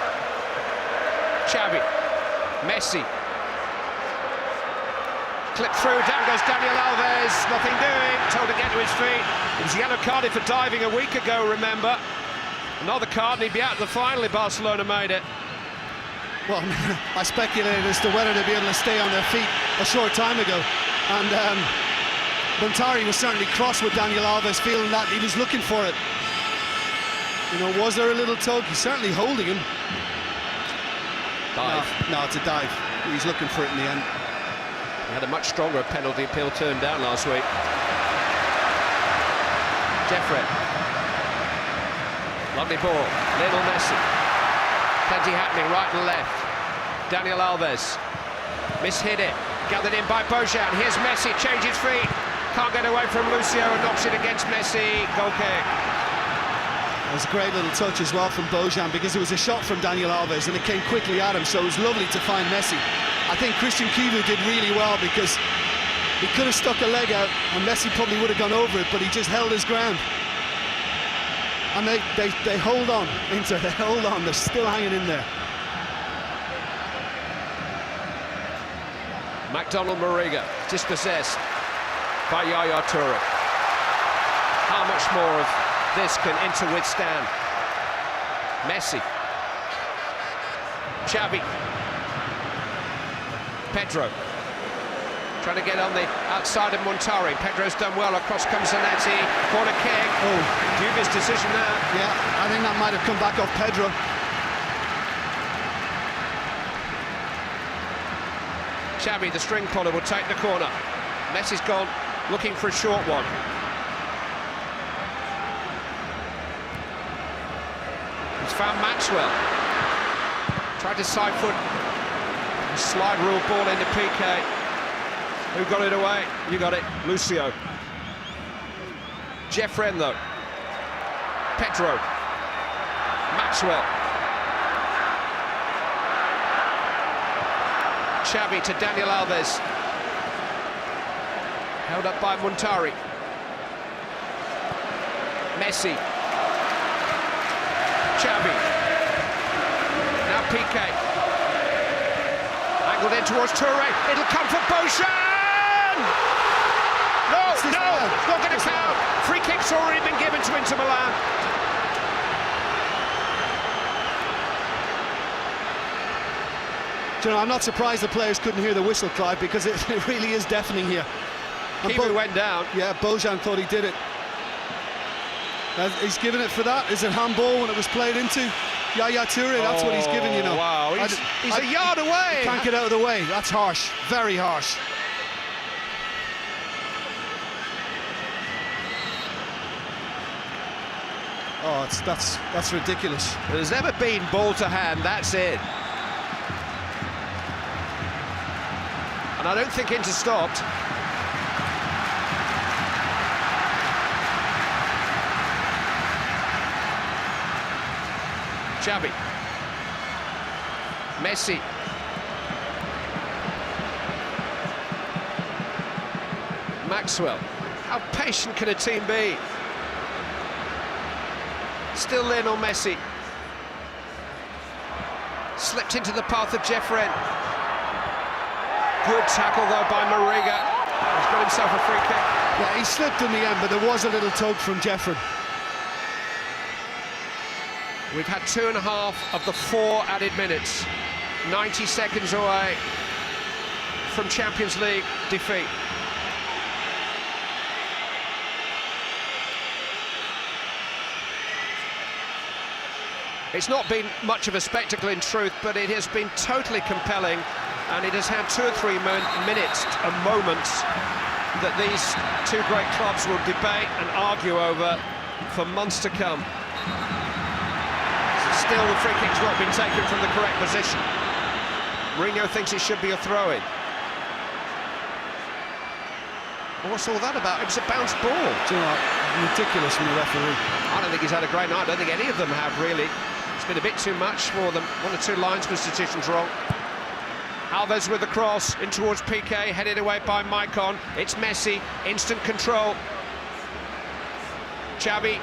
Xavi. Messi. Clipped through, down goes Daniel Alves, nothing doing, told to get to his feet. It was yellow carded for diving a week ago, remember. Another card and he'd be out of the final if Barcelona made it. Well, I speculated as to whether they'd be able to stay on their feet a short time ago. And Montari was certainly cross with Daniel Alves, feeling that he was looking for it. You know, was there a little tug? He's certainly holding him. Dive. No, it's a dive. He's looking for it in the end. He had a much stronger penalty appeal turned down last week. Jeffrey. Lovely ball. Lionel Messi. Plenty happening right and left. Daniel Alves. Mishit it. Gathered in by Bojan. Here's Messi. Changes feet. Can't get away from Lucio and knocks it against Messi. Goal kick. It was a great little touch as well from Bojan, because it was a shot from Daniel Alves and it came quickly at him, so it was lovely to find Messi. I think Christian Kivu did really well, because he could have stuck a leg out and Messi probably would have gone over it, but he just held his ground. And they hold on, Inter, they hold on, they're still hanging in there. McDonald Mariga, dispossessed by Yaya Toure. How much more of this can Inter withstand? Messi. Xavi. Pedro. Trying to get on the outside of Montari. Pedro's done well. Across comes Zanetti. Corner kick. Oh, dubious decision there. Yeah, I think that might have come back off Pedro. Xavi, the string puller, will take the corner. Messi's gone looking for a short one. He's found Maxwell. Tried to side foot. Slide rule ball into PK. Who got it away? You got it, Lucio. Jeffren though. Pedro. Maxwell. Xavi to Daniel Alves. Held up by Montari. Messi. Xavi. Now PK. Angled in towards Toure. It'll come for Bojan! No, it's not going to count. Free kick's already been given to Inter Milan. Do you know, I'm not surprised the players couldn't hear the whistle, Clive, because it really is deafening here. Kivu went down. Yeah, Bojan thought he did it. He's given it for that. Is it handball when it was played into Yaya Toure? That's what he's given, you know. Wow, he's a yard away. Can't get out of the way. That's harsh, very harsh. Oh, that's ridiculous. There's never been ball to hand, that's it. And I don't think Inter stopped. Xavi. Messi. Maxwell. How patient can a team be? Still Lionel Messi. Slipped into the path of Jeffren. Good tackle though by Mariga. He's got himself a free kick. Yeah, he slipped in the end, but there was a little tug from Jeffren. We've had 2.5 of the 4 added minutes. 90 seconds away from Champions League defeat. It's not been much of a spectacle in truth, but it has been totally compelling, and it has had 2 or 3 minutes and moments that these two great clubs will debate and argue over for months to come. Still, the free kick's not been taken from the correct position. Mourinho thinks it should be a throw-in. What's all that about? It was a bounced ball. Do you know what? Ridiculous from the referee. I don't think he's had a great night. I don't think any of them have, really. It's been a bit too much for them. 1 or 2 linesman's decisions wrong. Alves with the cross in towards PK, headed away by Maicon. It's Messi, instant control. Xavi.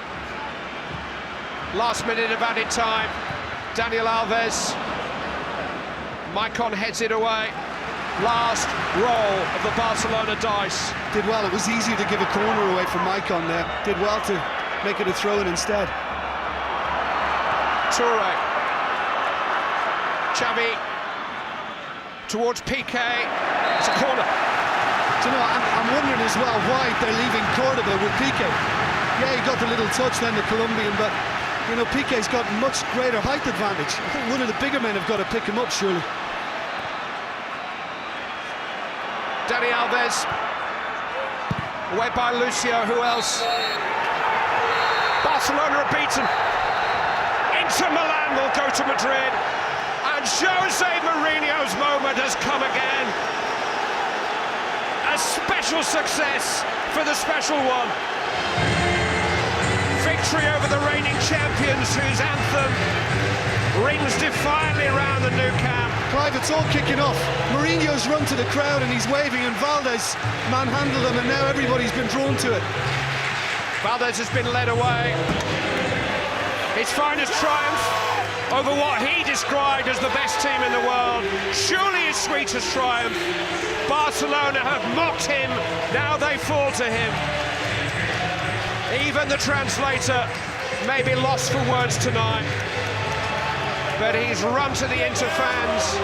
Last minute of added time. Daniel Alves. Maicon heads it away. Last roll of the Barcelona dice. Did well. It was easier to give a corner away from Maicon there. Did well to make it a throw-in instead. Toure. Xavi towards Piqué. It's a corner. Do you know, I'm wondering as well why they're leaving Cordoba with Piqué. Yeah, he got the little touch then, the Colombian, but you know, Piqué's got much greater height advantage. I think one of the bigger men have got to pick him up, surely. Dani Alves, away by Lucio. Who else? Barcelona are beaten. Inter Milan will go to Madrid, and Jose Mourinho's moment has come again. A special success for the special one. Victory over the reigning champions, whose anthem rings defiantly around the Nou Camp. Clive, it's all kicking off. Mourinho's run to the crowd and he's waving, and Valdez manhandled him, and now everybody's been drawn to it. Valdez has been led away. His finest triumph over what he described as the best team in the world. Surely his sweetest triumph. Barcelona have mocked him, now they fall to him. Even the translator may be lost for words tonight. But he's run to the Inter fans.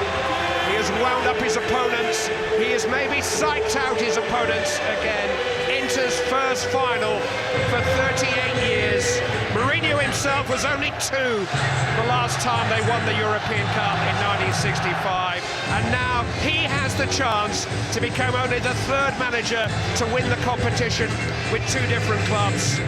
He has wound up his opponents. He has maybe psyched out his opponents again. Inter's first final for 38 years. Mourinho himself was only 2 the last time they won the European Cup in 1965. And now he has the chance to become only the 3rd manager to win the competition with 2 different clubs.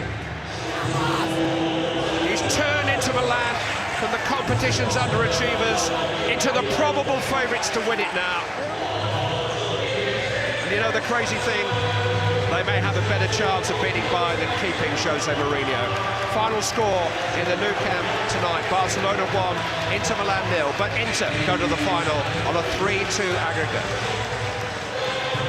He's turned Inter Milan from the competition's underachievers into the probable favourites to win it now. And you know the crazy thing, they may have a better chance of beating Bayern than keeping Jose Mourinho. Final score in the Nou Camp tonight: Barcelona 1, Inter Milan 0. But Inter go to the final on a 3-2 aggregate.